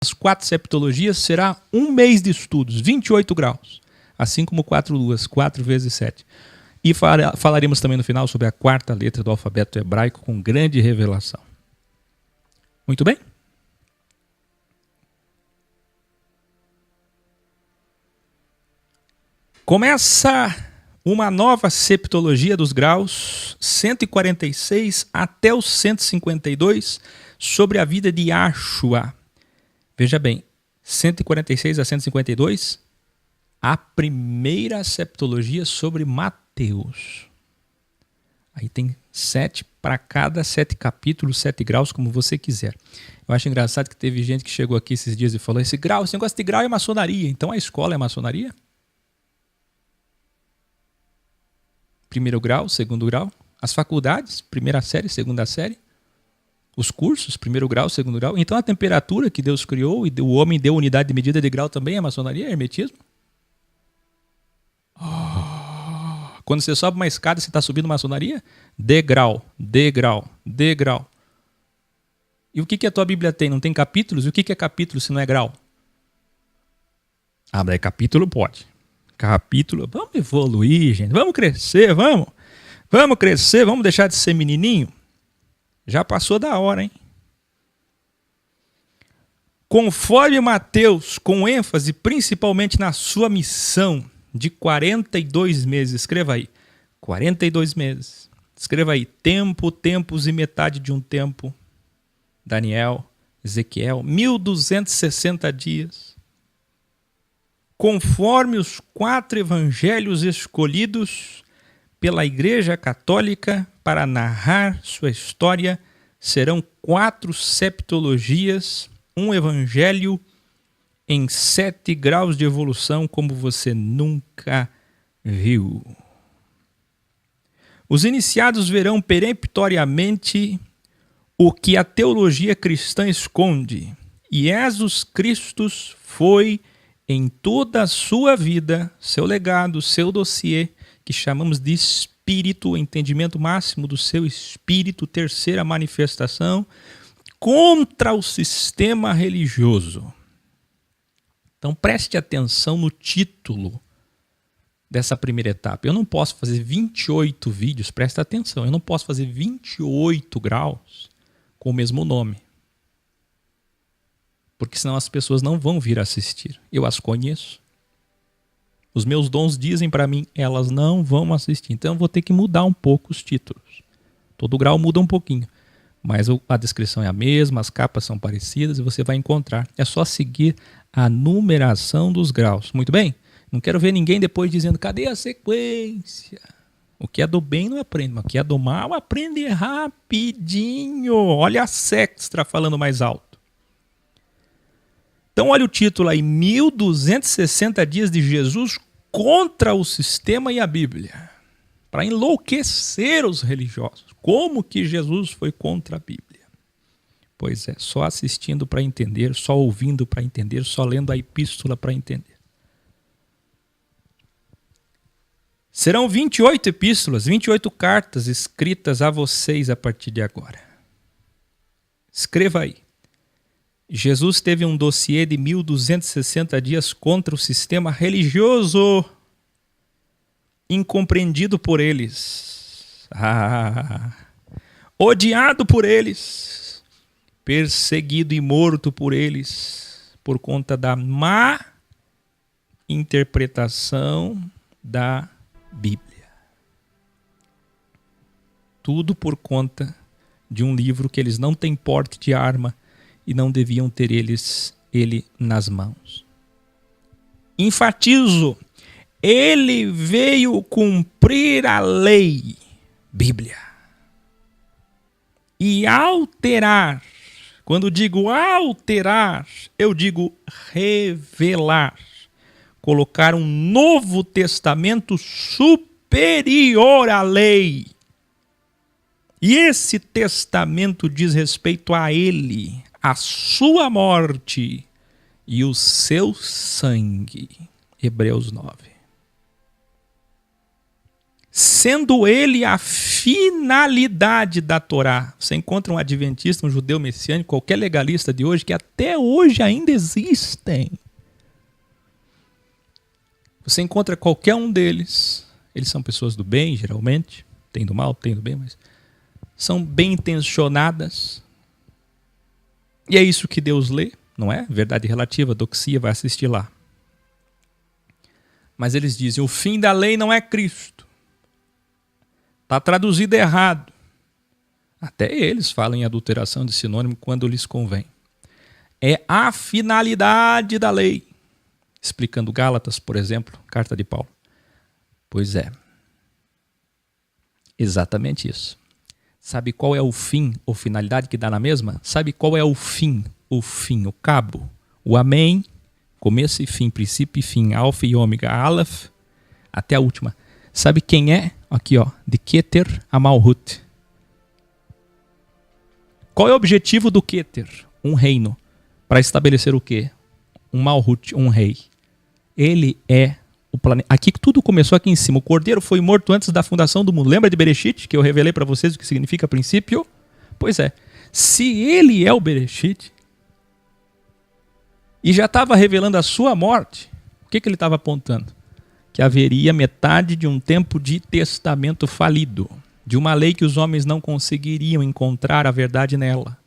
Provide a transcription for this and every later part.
as 4 septologias, será um mês de estudos, 28 graus. Assim como 4 luas, 4 vezes 7. E falaremos também no final sobre a 4ª letra do alfabeto hebraico com grande revelação. Muito bem? Começa uma nova septologia dos graus, 146 até os 152, sobre a vida de Yahshua. Veja bem, 146 a 152, a primeira septologia sobre Mateus. Aí tem 7 para cada 7 capítulos, 7 graus, como você quiser. Eu acho engraçado que teve gente que chegou aqui esses dias e falou: esse negócio de grau é maçonaria, então a escola é maçonaria? Primeiro grau, segundo grau, as faculdades, primeira série, segunda série, os cursos, primeiro grau, segundo grau. Então a temperatura que Deus criou e o homem deu unidade de medida de grau também é maçonaria, é hermetismo? Quando você sobe uma escada, você está subindo maçonaria? Degrau, degrau, degrau. E o que a tua Bíblia tem? Não tem capítulos? E o que é capítulo se não é grau? Ah, mas capítulo pode. Capítulo, vamos evoluir, gente, vamos crescer, vamos crescer, vamos deixar de ser menininho. Já passou da hora, hein? Conforme Mateus, com ênfase principalmente na sua missão de 42 meses, escreva aí, 42 meses, escreva aí, tempo, tempos e metade de um tempo, Daniel, Ezequiel, 1260 dias. Conforme os 4 evangelhos escolhidos pela Igreja Católica para narrar sua história, serão 4 septologias, um evangelho em 7 graus de evolução, como você nunca viu. Os iniciados verão peremptoriamente o que a teologia cristã esconde, e Jesus Cristo foi em toda a sua vida, seu legado, seu dossiê, que chamamos de espírito, o entendimento máximo do seu espírito, terceira manifestação, contra o sistema religioso. Então preste atenção no título dessa primeira etapa. Eu não posso fazer 28 vídeos, presta atenção, eu não posso fazer 28 graus com o mesmo nome. Porque senão as pessoas não vão vir assistir. Eu as conheço. Os meus dons dizem para mim, elas não vão assistir. Então eu vou ter que mudar um pouco os títulos. Todo grau muda um pouquinho. Mas a descrição é a mesma, as capas são parecidas e você vai encontrar. É só seguir a numeração dos graus. Muito bem? Não quero ver ninguém depois dizendo, cadê a sequência? O que é do bem não aprende, mas o que é do mal aprende rapidinho. Olha a Sextra falando mais alto. Então olha o título aí, 1260 dias de Jesus contra o sistema e a Bíblia. Para enlouquecer os religiosos. Como que Jesus foi contra a Bíblia? Pois é, só assistindo para entender, só ouvindo para entender, só lendo a epístola para entender. Serão 28 epístolas, 28 cartas escritas a vocês a partir de agora. Escreva aí. Jesus teve um dossiê de 1260 dias contra o sistema religioso, incompreendido por eles, odiado por eles, perseguido e morto por eles, por conta da má interpretação da Bíblia. Tudo por conta de um livro que eles não têm porte de arma e não deviam ter ele nas mãos. Enfatizo, ele veio cumprir a lei, Bíblia, e alterar. Quando digo alterar, eu digo revelar. Colocar um novo testamento superior à lei. E esse testamento diz respeito a ele, a sua morte e o seu sangue. Hebreus 9. sendo ele a finalidade da Torá. Você encontra um adventista, um judeu messiânico, qualquer legalista de hoje, que até hoje ainda existem. Você encontra qualquer um deles, eles são pessoas do bem, geralmente, tem do mal, tem do bem, mas são bem intencionadas. E é isso que Deus lê, não é? Verdade relativa, doxia, vai assistir lá. Mas eles dizem, o fim da lei não é Cristo. Está traduzido errado. Até eles falam em adulteração de sinônimo quando lhes convém. É a finalidade da lei. Explicando Gálatas, por exemplo, carta de Paulo. Pois é. Exatamente isso. Sabe qual é o fim ou finalidade que dá na mesma? Sabe qual é o fim, o cabo? O amém, começo e fim, princípio e fim, alfa e ômega, aleph, até a última. Sabe quem é? Aqui, ó, de Keter a Malhut. Qual é o objetivo do Keter? Um reino. Para estabelecer o quê? Um Malhut, um rei. Ele é o planeta. Aqui tudo começou aqui em cima. O cordeiro foi morto antes da fundação do mundo. Lembra de Bereshit, que eu revelei para vocês o que significa princípio? Pois é. Se ele é o Bereshit e já estava revelando a sua morte, o que ele estava apontando? Que haveria metade de um tempo de testamento falido, de uma lei que os homens não conseguiriam encontrar a verdade nela,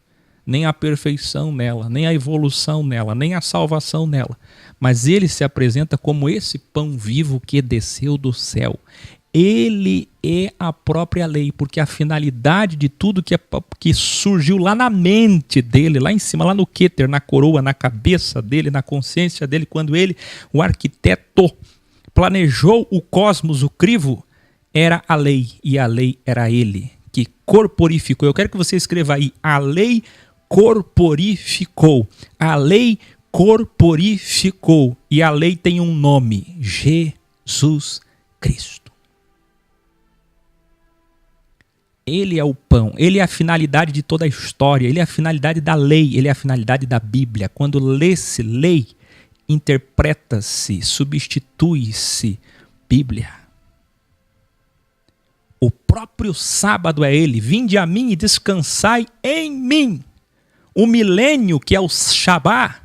nem a perfeição nela, nem a evolução nela, nem a salvação nela. Mas ele se apresenta como esse pão vivo que desceu do céu. Ele é a própria lei, porque a finalidade de tudo que surgiu lá na mente dele, lá em cima, lá no Keter, na coroa, na cabeça dele, na consciência dele, quando ele, o arquiteto, planejou o cosmos, o crivo, era a lei, e a lei era ele, que corporificou. Eu quero que você escreva aí, a lei corporificou. A lei corporificou. E a lei tem um nome, Jesus Cristo. Ele é o pão, ele é a finalidade de toda a história, ele é a finalidade da lei, ele é a finalidade da Bíblia. Quando lê-se lei, interpreta-se, substitui-se Bíblia. O próprio sábado é ele. Vinde a mim e descansai em mim. O milênio, que é o Shabá,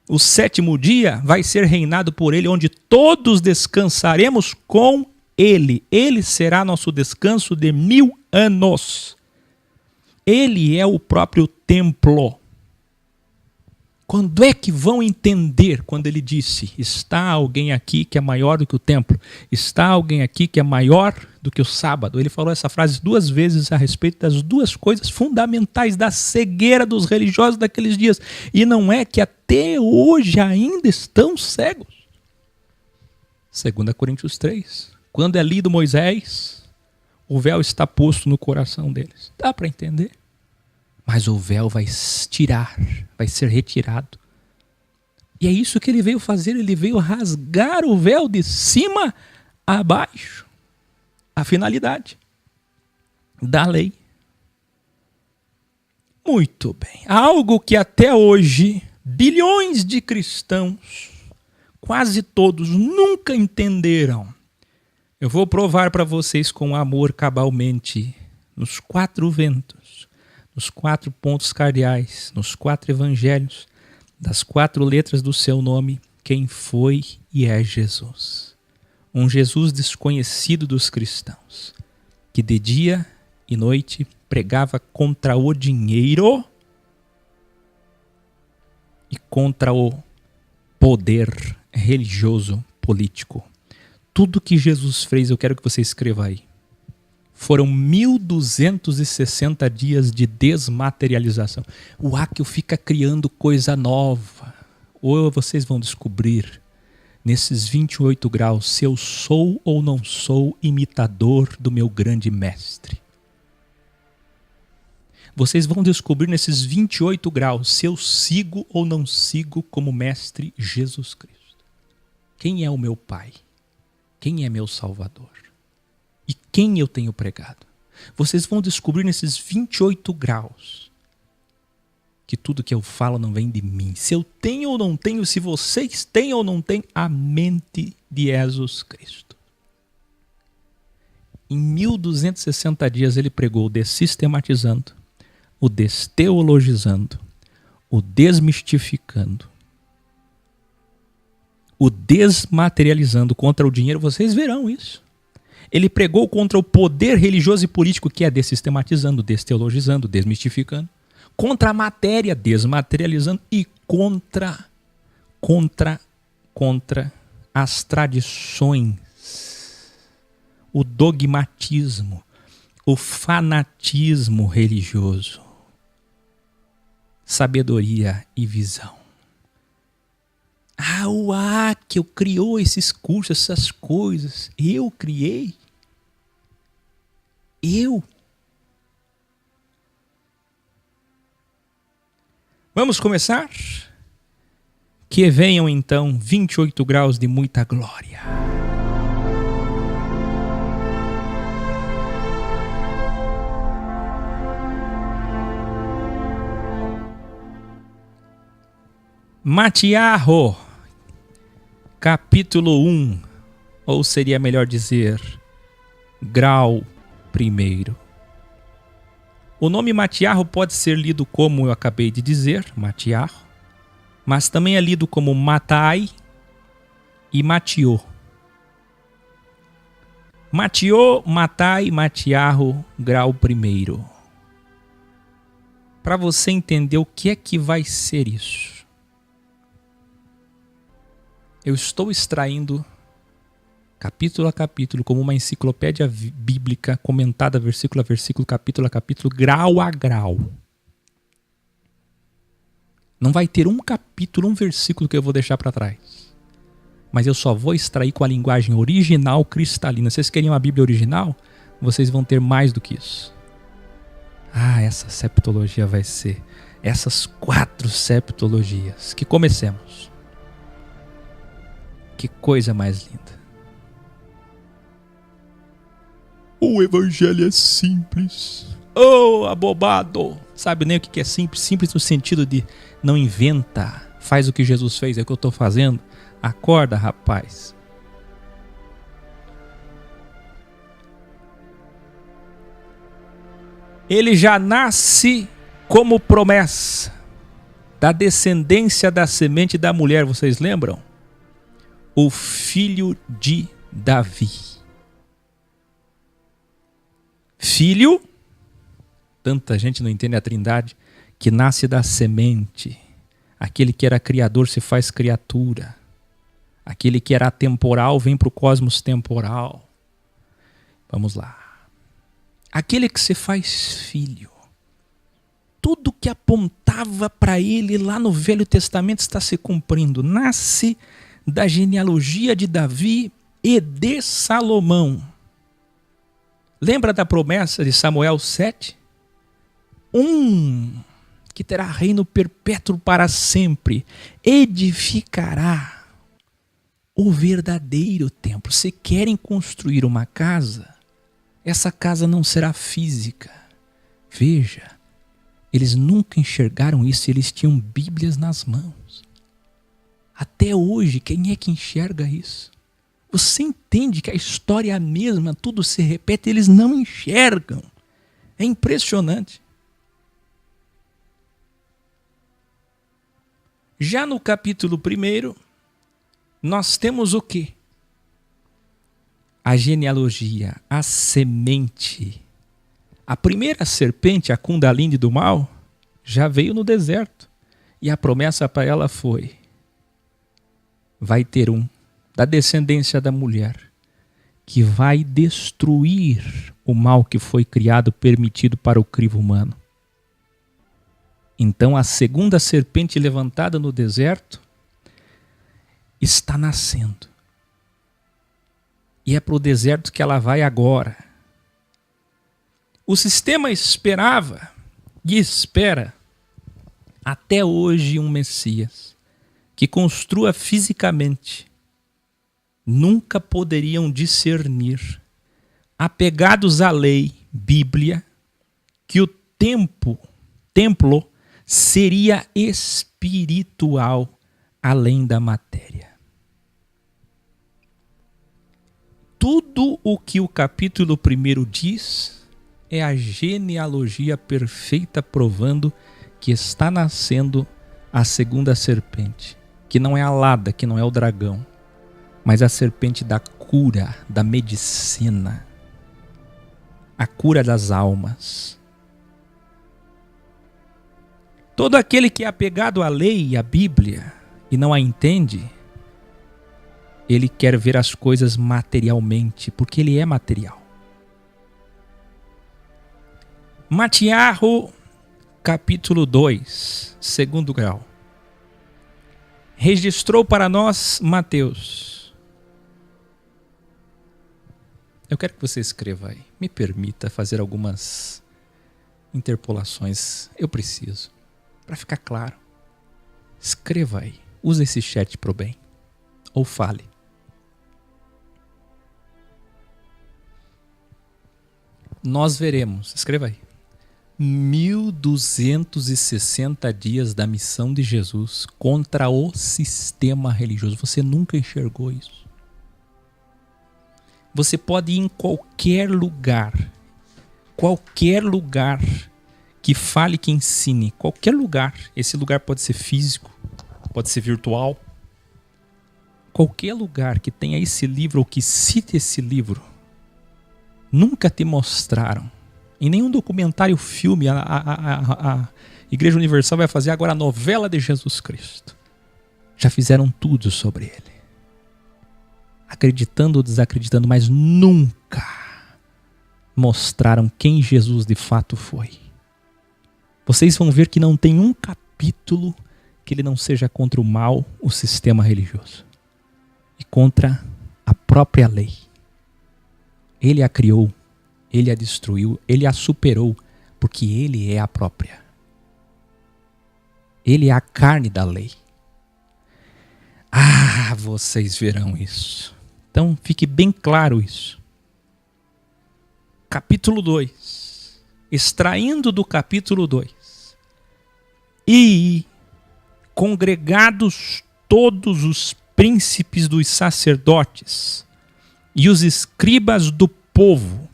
o sétimo dia, vai ser reinado por ele, onde todos descansaremos com ele. Ele será nosso descanso de 1000 anos. Ele é o próprio templo. Quando é que vão entender quando ele disse, está alguém aqui que é maior do que o templo? Está alguém aqui que é maior do que o sábado? Ele falou essa frase 2 vezes a respeito das 2 coisas fundamentais da cegueira dos religiosos daqueles dias. E não é que até hoje ainda estão cegos. 2 Coríntios 3. Quando é lido Moisés, o véu está posto no coração deles. Dá para entender? Mas o véu vai ser retirado. E é isso que ele veio fazer, ele veio rasgar o véu de cima a baixo. A finalidade da lei. Muito bem. Algo que até hoje, bilhões de cristãos, quase todos, nunca entenderam. Eu vou provar para vocês com amor cabalmente, nos 4 ventos, nos 4 pontos cardeais, nos 4 evangelhos, das 4 letras do seu nome, quem foi e é Jesus. Um Jesus desconhecido dos cristãos, que de dia e noite pregava contra o dinheiro e contra o poder religioso político. Tudo que Jesus fez, eu quero que você escreva aí. Foram 1260 dias de desmaterialização. O Áquil fica criando coisa nova. Ou vocês vão descobrir, nesses 28 graus, se eu sou ou não sou imitador do meu grande mestre. Vocês vão descobrir nesses 28 graus, se eu sigo ou não sigo como mestre Jesus Cristo. Quem é o meu Pai? Quem é meu Salvador? E quem eu tenho pregado? Vocês vão descobrir nesses 28 graus que tudo que eu falo não vem de mim. Se eu tenho ou não tenho, se vocês têm ou não têm a mente de Jesus Cristo. Em 1260 dias ele pregou o dessistematizando, o desteologizando, o desmistificando, o desmaterializando contra o dinheiro. Vocês verão isso. Ele pregou contra o poder religioso e político, que é dessistematizando, desteologizando, desmistificando, contra a matéria, desmaterializando, e contra as tradições, o dogmatismo, o fanatismo religioso, sabedoria e visão. O Ackel criou esses cursos, essas coisas. Eu criei? Eu? Vamos começar? Que venham então 28 graus de muita glória. Matiarro, capítulo 1, ou seria melhor dizer, grau 1. O nome Matiarro pode ser lido como eu acabei de dizer, Matiarro, mas também é lido como Matai e Matiô. Matiô, Matai, Matiarro, grau 1. Para você entender o que é que vai ser isso, eu estou extraindo capítulo a capítulo, como uma enciclopédia bíblica, comentada versículo a versículo, capítulo a capítulo, grau a grau. Não vai ter um capítulo, um versículo que eu vou deixar para trás. Mas eu só vou extrair com a linguagem original cristalina. Vocês queriam a Bíblia original? Vocês vão ter mais do que isso. Essa septologia vai ser essas 4 septologias. Que comecemos. Que coisa mais linda. O evangelho é simples. Abobado. Sabe nem o que é simples? Simples no sentido de não inventa. Faz o que Jesus fez, é o que eu estou fazendo. Acorda, rapaz. Ele já nasce como promessa da descendência da semente da mulher. Vocês lembram? O filho de Davi. Filho, tanta gente não entende a Trindade, que nasce da semente. Aquele que era criador se faz criatura. Aquele que era atemporal vem para o cosmos temporal. Vamos lá. Aquele que se faz filho. Tudo que apontava para ele lá no Velho Testamento está se cumprindo. Nasce da genealogia de Davi e de Salomão. Lembra da promessa de Samuel 7? Que terá reino perpétuo para sempre, edificará o verdadeiro templo. Se querem construir uma casa, essa casa não será física. Veja, eles nunca enxergaram isso, eles tinham Bíblias nas mãos. Até hoje, quem é que enxerga isso? Você entende que a história é a mesma, tudo se repete, eles não enxergam. É impressionante. Já no capítulo 1, nós temos o quê? A genealogia, a semente. A primeira serpente, a Kundalini do mal, já veio no deserto. E a promessa para ela foi: vai ter da descendência da mulher, que vai destruir o mal que foi criado, permitido para o crivo humano. Então a segunda serpente levantada no deserto está nascendo. E é para o deserto que ela vai agora. O sistema esperava e espera até hoje um Messias que construa fisicamente. Nunca poderiam discernir, apegados à lei, Bíblia, que o templo seria espiritual além da matéria. Tudo tudo o que o capítulo 1 diz é a genealogia perfeita, provando que está nascendo a segunda serpente, que não é a Lada, que não é o dragão, mas a serpente da cura, da medicina, a cura das almas. Todo aquele que é apegado à lei e à Bíblia e não a entende, ele quer ver as coisas materialmente, porque ele é material. Matiarro, capítulo 2, segundo grau. Registrou para nós Mateus. Eu quero que você escreva aí. Me permita fazer algumas interpolações. Eu preciso. Para ficar claro. Escreva aí. Use esse chat pro bem. Ou fale. Nós veremos. Escreva aí. 1260 dias da missão de Jesus contra o sistema religioso. Você nunca enxergou isso. Você pode ir em qualquer lugar que fale, que ensine, qualquer lugar. Esse lugar pode ser físico, pode ser virtual. Qualquer lugar que tenha esse livro ou que cite esse livro, nunca te mostraram. Em nenhum documentário, filme, a Igreja Universal vai fazer agora a novela de Jesus Cristo. Já fizeram tudo sobre ele. Acreditando ou desacreditando, mas nunca mostraram quem Jesus de fato foi. Vocês vão ver que não tem um capítulo que ele não seja contra o mal, o sistema religioso. E contra a própria lei. Ele a criou. Ele a destruiu, ele a superou, porque ele é a própria. Ele é a carne da lei. Ah, vocês verão isso. Então, fique bem claro isso. Capítulo 2. Extraindo do capítulo 2. E congregados todos os príncipes dos sacerdotes e os escribas do povo,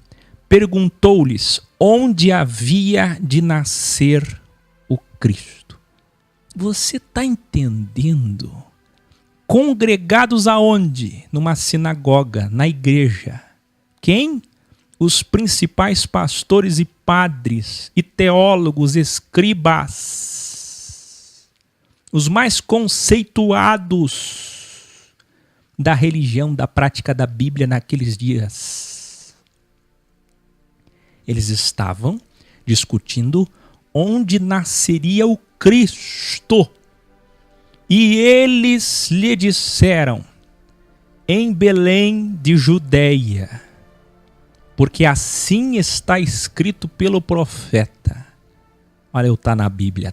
perguntou-lhes onde havia de nascer o Cristo. Você está entendendo? Congregados aonde? Numa sinagoga, na igreja. Quem? Os principais pastores e padres, e teólogos, escribas. Os mais conceituados da religião, da prática da Bíblia naqueles dias. Eles estavam discutindo onde nasceria o Cristo. E eles lhe disseram, em Belém de Judeia, porque assim está escrito pelo profeta. Olha, está na Bíblia,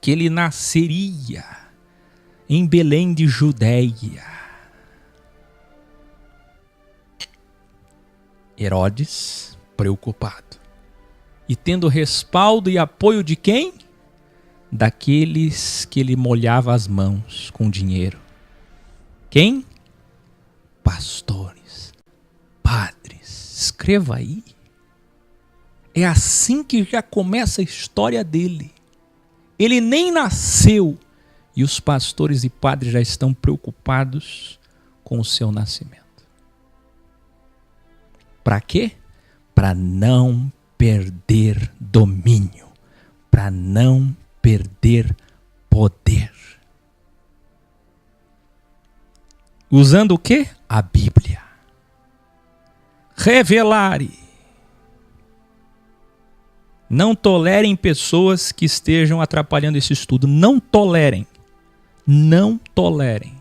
que ele nasceria em Belém de Judeia. Herodes, preocupado. E tendo respaldo e apoio de quem? Daqueles que ele molhava as mãos com dinheiro. Quem? Pastores, padres. Escreva aí. É assim que já começa a história dele. Ele nem nasceu e os pastores e padres já estão preocupados com o seu nascimento. Para quê? Para não perder domínio, para não perder poder. Usando o quê? A Bíblia. Revelare. Não tolerem pessoas que estejam atrapalhando esse estudo. Não tolerem. Não tolerem.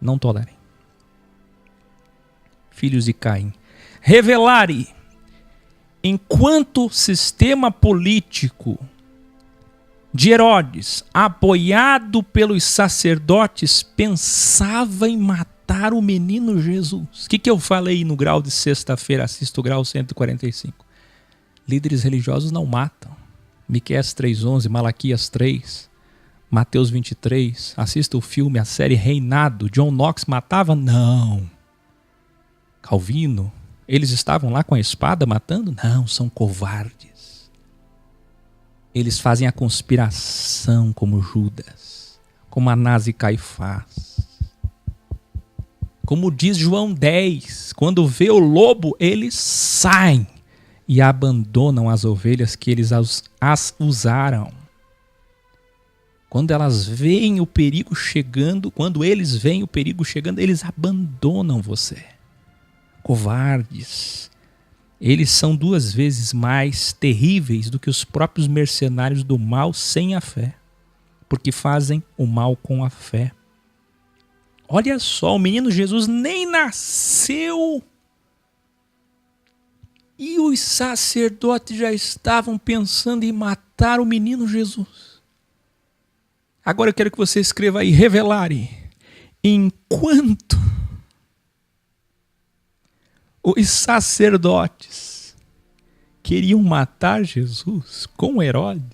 Não tolerem. Filhos de Caim. Revelare, enquanto o sistema político de Herodes, apoiado pelos sacerdotes, pensava em matar o menino Jesus. O que eu falei no grau de sexta-feira? Assista o grau 145. Líderes religiosos não matam. Miqueias 3:11, Malaquias 3, Mateus 23. Assista o filme, a série Reinado. John Knox matava? Não. Calvino, eles estavam lá com a espada matando? Não, são covardes. Eles fazem a conspiração como Judas, como Anás e Caifás. Como diz João 10, quando vê o lobo, eles saem e abandonam as ovelhas que eles as usaram. Quando elas veem o perigo chegando, quando eles veem o perigo chegando, eles abandonam você. Covardes. Eles são 2 vezes mais terríveis do que os próprios mercenários do mal sem a fé, porque fazem o mal com a fé. Olha só, o menino Jesus nem nasceu e os sacerdotes já estavam pensando em matar o menino Jesus. Agora eu quero que você escreva aí, revelare. Enquanto os sacerdotes queriam matar Jesus com Herodes,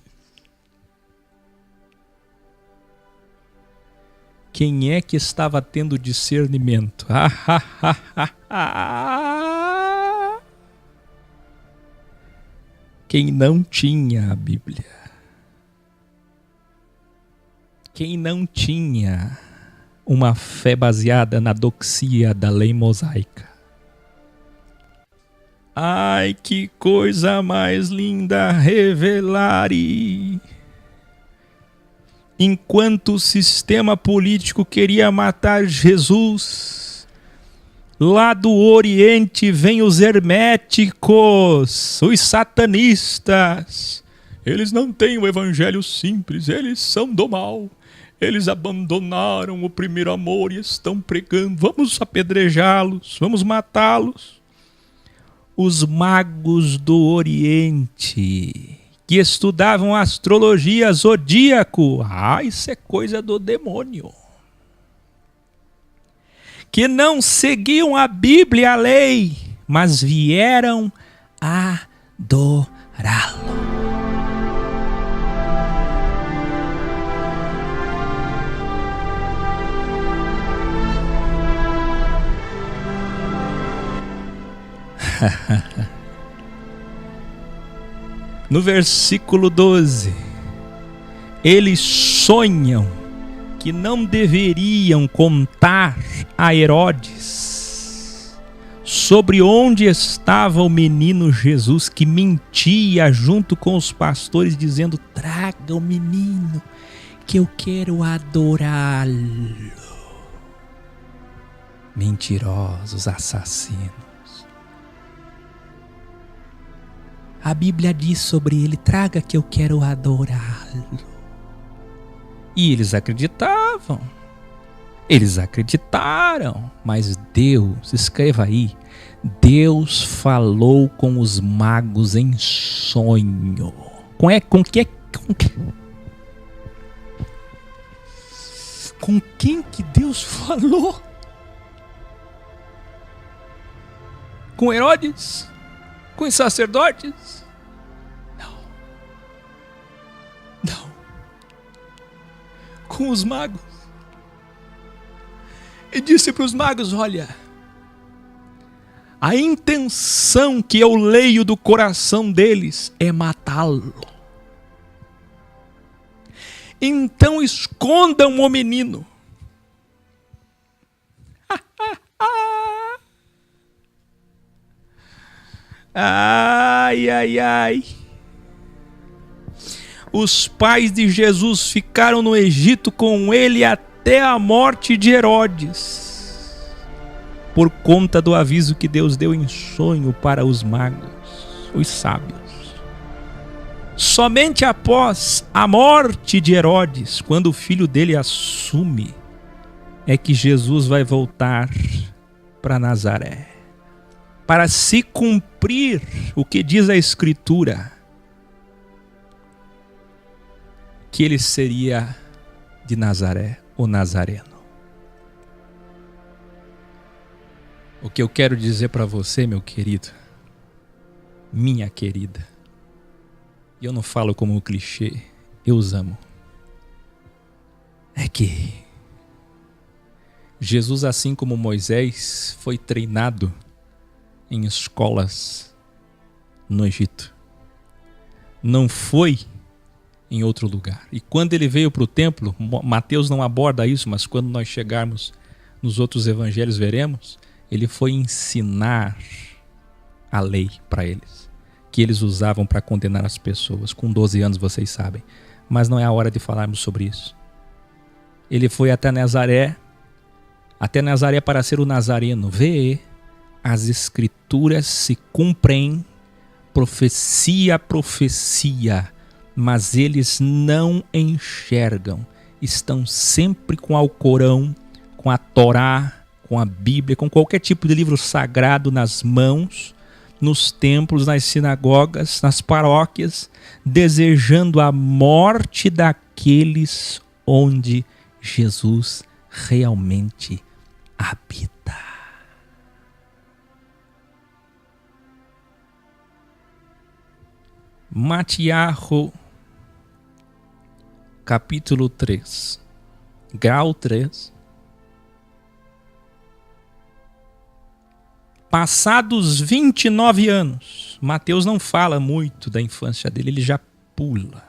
quem é que estava tendo discernimento? Quem não tinha a Bíblia. Quem não tinha uma fé baseada na doxia da lei mosaica. Ai, que coisa mais linda, revelare. Enquanto o sistema político queria matar Jesus, lá do Oriente vem os herméticos, os satanistas. Eles não têm o evangelho simples, eles são do mal. Eles abandonaram o primeiro amor e estão pregando. Vamos apedrejá-los, vamos matá-los. Os magos do Oriente, que estudavam astrologia zodíaco. Isso é coisa do demônio. Que não seguiam a Bíblia e a lei, mas vieram adorá-lo. No versículo 12, eles sonham que não deveriam contar a Herodes sobre onde estava o menino Jesus, que mentia junto com os pastores, dizendo: traga o menino, que eu quero adorá-lo. Mentirosos, assassinos. A Bíblia diz sobre ele: traga que eu quero adorá-lo. E eles acreditavam. Eles acreditaram. Mas Deus, escreva aí, Deus falou com os magos em sonho. Com quem que Deus falou? Com Herodes? Com os sacerdotes? Não. Com os magos. E disse para os magos: olha, a intenção que eu leio do coração deles é matá-lo. Então escondam o menino. Ai, ai, ai. Os pais de Jesus ficaram no Egito com ele até a morte de Herodes, por conta do aviso que Deus deu em sonho para os magos, os sábios. Somente após a morte de Herodes, quando o filho dele assume, é que Jesus vai voltar para Nazaré, para se cumprir o que diz a Escritura, que ele seria de Nazaré, o Nazareno. O que eu quero dizer para você, meu querido, minha querida, e eu não falo como um clichê, eu os amo, é que Jesus, assim como Moisés, foi treinado em escolas no Egito. Não foi em outro lugar. E quando ele veio para o templo, Mateus não aborda isso, mas quando nós chegarmos nos outros evangelhos veremos, ele foi ensinar a lei para eles, que eles usavam para condenar as pessoas. Com 12 anos, vocês sabem. Mas não é a hora de falarmos sobre isso. Ele foi até Nazaré para ser o nazareno. Vê, as escrituras se cumprem, profecia a profecia, mas eles não enxergam. Estão sempre com o Alcorão, com a Torá, com a Bíblia, com qualquer tipo de livro sagrado nas mãos, nos templos, nas sinagogas, nas paróquias, desejando a morte daqueles onde Jesus realmente habita. Matiarro, capítulo 3, grau 3. Passados 29 anos, Mateus não fala muito da infância dele, ele já pula.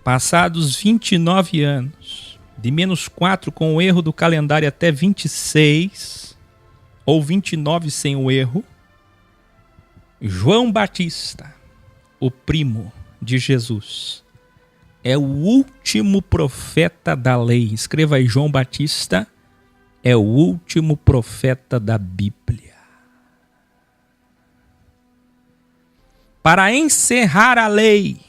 Passados 29 anos, de -4 com o erro do calendário até 26, ou 29 sem o erro, João Batista, o primo de Jesus, é o último profeta da lei. Escreva aí, João Batista é o último profeta da Bíblia. Para encerrar a lei,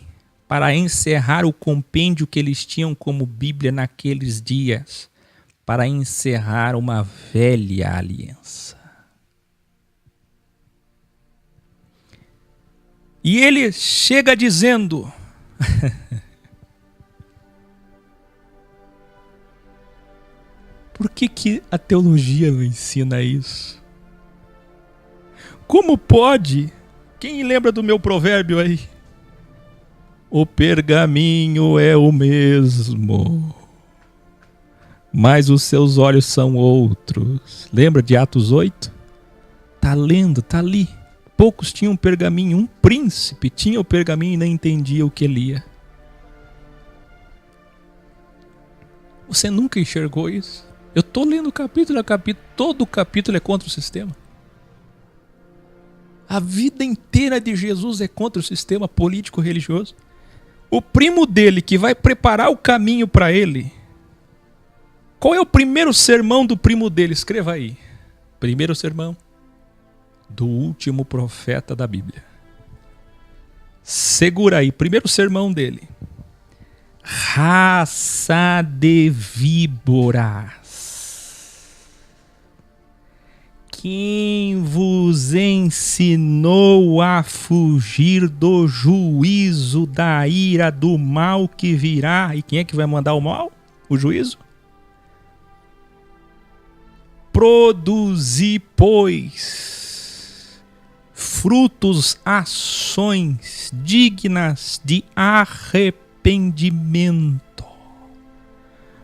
para encerrar o compêndio que eles tinham como Bíblia naqueles dias, para encerrar uma velha aliança. E ele chega dizendo: por que a teologia não ensina isso? Como pode? Quem lembra do meu provérbio aí? O pergaminho é o mesmo, mas os seus olhos são outros. Lembra de Atos 8? Tá lendo, tá ali. Poucos tinham pergaminho, um príncipe tinha o pergaminho e não entendia o que lia. Você nunca enxergou isso? Eu estou lendo capítulo a capítulo, todo capítulo é contra o sistema. A vida inteira de Jesus é contra o sistema político-religioso. O primo dele que vai preparar o caminho para ele. Qual é o primeiro sermão do primo dele? Escreva aí. Primeiro sermão do último profeta da Bíblia. Segura aí, primeiro sermão dele. Raça de víboras, quem vos ensinou a fugir do juízo da ira do mal que virá? E quem é que vai mandar o mal? O juízo? Produzi, pois, frutos, ações dignas de arrependimento.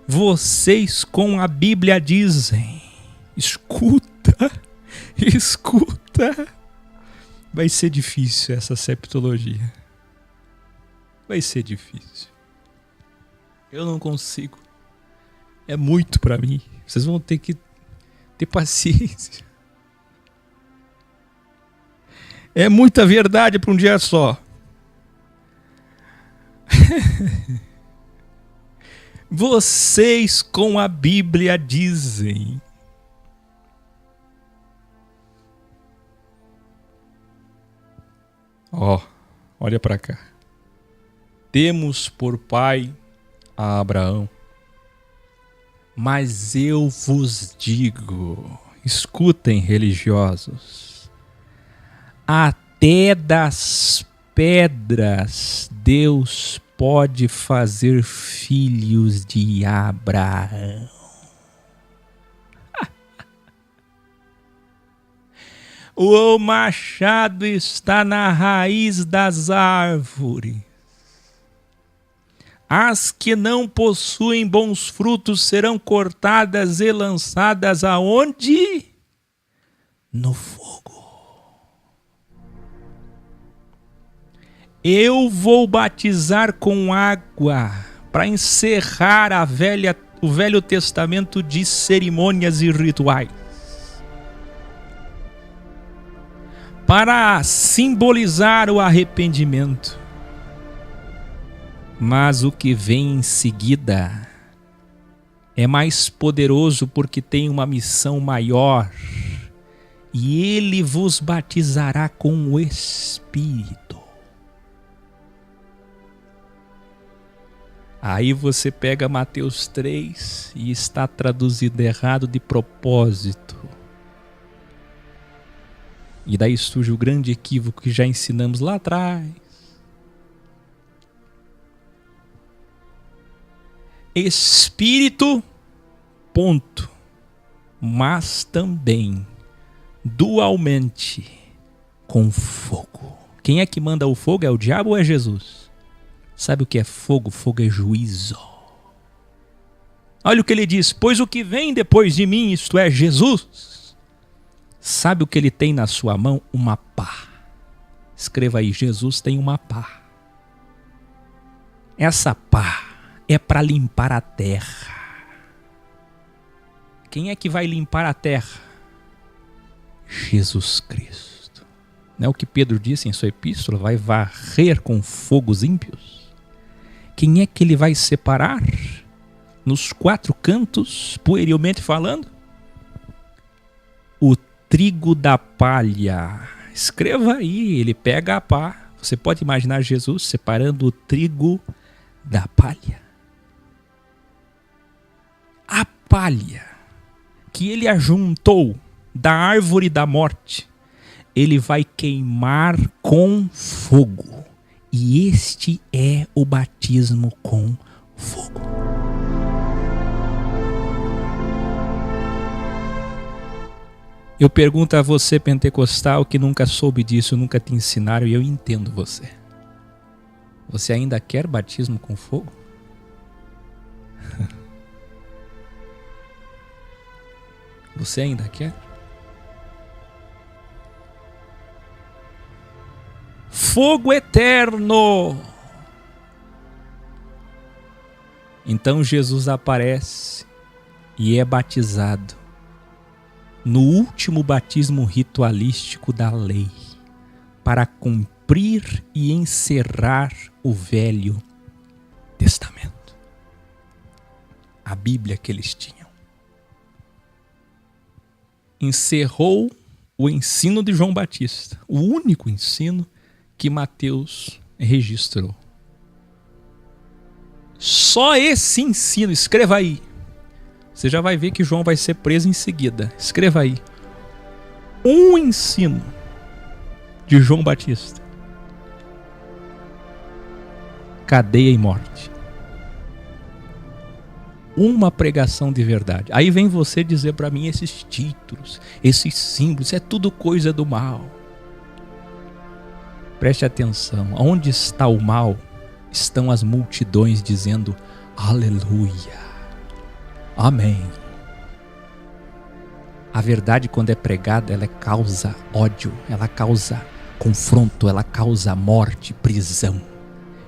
Vocês com a Bíblia dizem: escuta, escuta. Vai ser difícil essa septologia. Vai ser difícil. Eu não consigo. É muito para mim. Vocês vão ter que ter paciência. É muita verdade para um dia só. Vocês com a Bíblia dizem. Olha para cá. Temos por pai a Abraão. Mas eu vos digo, escutem, religiosos, até das pedras Deus pode fazer filhos de Abraão. O machado está na raiz das árvores. As que não possuem bons frutos serão cortadas e lançadas aonde? No fogo. Eu vou batizar com água para encerrar o Velho Testamento de cerimônias e rituais, para simbolizar o arrependimento. Mas o que vem em seguida é mais poderoso porque tem uma missão maior. E ele vos batizará com o Espírito. Aí você pega Mateus 3 e está traduzido errado de propósito. E daí surge o grande equívoco que já ensinamos lá atrás. Espírito, ponto. Mas também, dualmente, com fogo. Quem é que manda o fogo? É o diabo ou é Jesus? Sabe o que é fogo? Fogo é juízo. Olha o que ele diz: pois o que vem depois de mim, isto é, Jesus, sabe o que ele tem na sua mão? Uma pá. Escreva aí: Jesus tem uma pá. Essa pá é para limpar a terra. Quem é que vai limpar a terra? Jesus Cristo. Não é o que Pedro disse em sua epístola? Vai varrer com fogo os ímpios. Quem é que ele vai separar? Nos quatro cantos, puerilmente falando? O trigo da palha. Escreva aí, ele pega a pá. Você pode imaginar Jesus separando o trigo da palha. A palha que ele ajuntou da árvore da morte, ele vai queimar com fogo. E este é o batismo com fogo. Eu pergunto a você, pentecostal, que nunca soube disso, nunca te ensinaram, e eu entendo você. Você ainda quer batismo com fogo? Você ainda quer? Fogo eterno! Então Jesus aparece e é batizado no último batismo ritualístico da lei, para cumprir e encerrar o Velho Testamento. A Bíblia que eles tinham. Encerrou o ensino de João Batista, o único ensino que Mateus registrou. Só esse ensino, escreva aí. Você já vai ver que João vai ser preso em seguida. Escreva aí. Um ensino de João Batista. Cadeia e morte. Uma pregação de verdade. Aí vem você dizer para mim esses títulos, esses símbolos, é tudo coisa do mal. Preste atenção, onde está o mal, estão as multidões dizendo aleluia, amém. A verdade, quando é pregada, ela causa ódio, ela causa confronto, ela causa morte, prisão.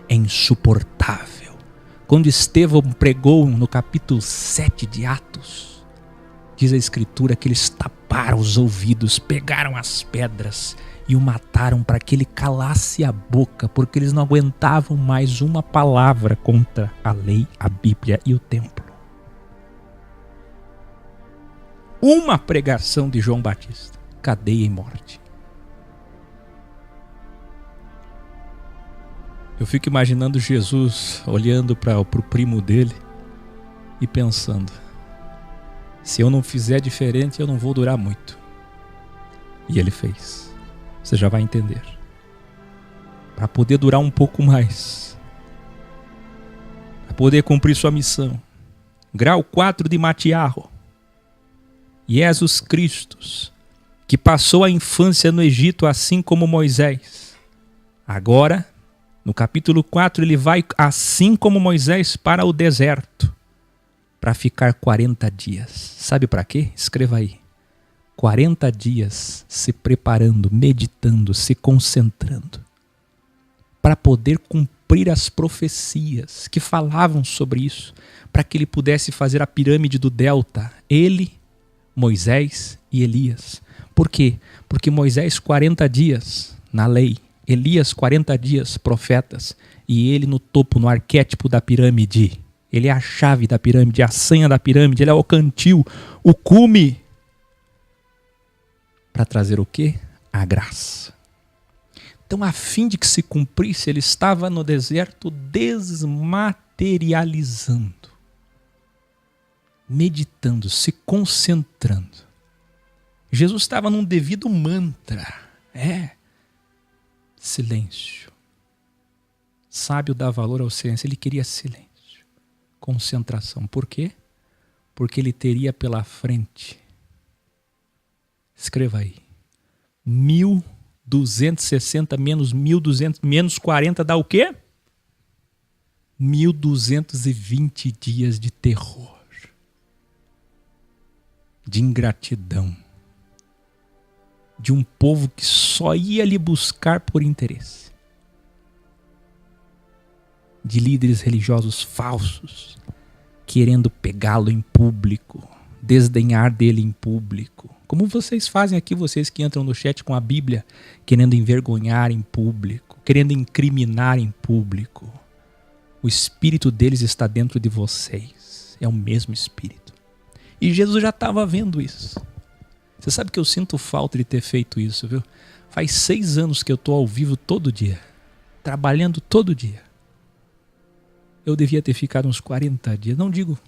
É insuportável. Quando Estevão pregou no capítulo 7 de Atos, diz a Escritura que eles taparam os ouvidos, pegaram as pedras e o mataram para que ele calasse a boca, porque eles não aguentavam mais uma palavra contra a lei, a Bíblia e o templo. Uma pregação de João Batista, cadeia e morte. Eu fico imaginando Jesus olhando para o primo dele e pensando: se eu não fizer diferente, eu não vou durar muito. E ele fez. Você já vai entender. Para poder durar um pouco mais, para poder cumprir sua missão. Grau 4 de Matiarro. Jesus Cristo, que passou a infância no Egito assim como Moisés, agora No capítulo 4, ele vai, assim como Moisés, para o deserto, para ficar 40 dias. Sabe para quê? Escreva aí. 40 dias se preparando, meditando, se concentrando, para poder cumprir as profecias que falavam sobre isso, para que ele pudesse fazer a pirâmide do delta, ele, Moisés e Elias. Por quê? Porque Moisés 40 dias na lei, Elias 40 dias profetas, e ele no topo, no arquétipo da pirâmide. Ele é a chave da pirâmide, a senha da pirâmide, ele é o cantil, o cume, para trazer o quê? A graça. Então, a fim de que se cumprisse, ele estava no deserto desmaterializando, meditando, se concentrando. Jesus estava num devido mantra. Silêncio. Sábio dá valor ao silêncio. Ele queria silêncio. Concentração. Por quê? Porque ele teria pela frente, escreva aí, 1.260 menos 1.200 menos 40 dá o quê? 1.220 dias de terror, de ingratidão, de um povo que só ia lhe buscar por interesse, de líderes religiosos falsos, querendo pegá-lo em público, desdenhar dele em público. Como vocês fazem aqui, vocês que entram no chat com a Bíblia, querendo envergonhar em público, querendo incriminar em público. O espírito deles está dentro de vocês. É o mesmo espírito. E Jesus já estava vendo isso. Você sabe que eu sinto falta de ter feito isso, viu? Faz 6 anos que eu estou ao vivo todo dia, trabalhando todo dia. Eu devia ter ficado uns 40 dias, não digo,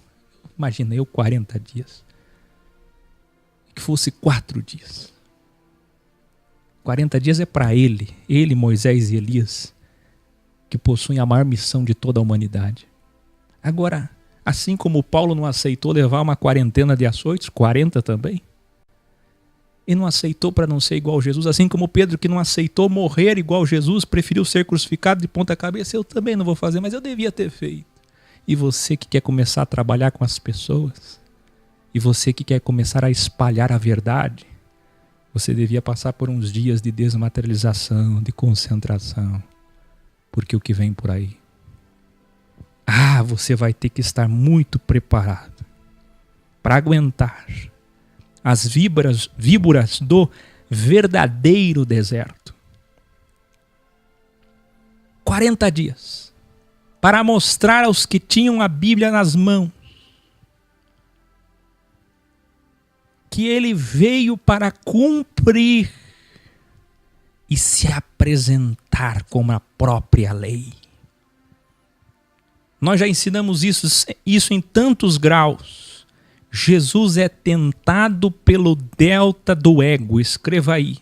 imagina eu 40 dias. Que fosse 4 dias. 40 dias é para ele, Moisés e Elias, que possuem a maior missão de toda a humanidade. Agora, assim como Paulo não aceitou levar uma quarentena de açoites, 40 também, e não aceitou para não ser igual a Jesus, assim como Pedro que não aceitou morrer igual a Jesus, preferiu ser crucificado de ponta cabeça, eu também não vou fazer, mas eu devia ter feito. E você que quer começar a trabalhar com as pessoas, e você que quer começar a espalhar a verdade, você devia passar por uns dias de desmaterialização, de concentração, porque o que vem por aí, você vai ter que estar muito preparado para aguentar as víboras do verdadeiro deserto. 40 dias para mostrar aos que tinham a Bíblia nas mãos que ele veio para cumprir e se apresentar como a própria lei. Nós já ensinamos isso em tantos graus. Jesus é tentado pelo delta do ego. Escreva aí.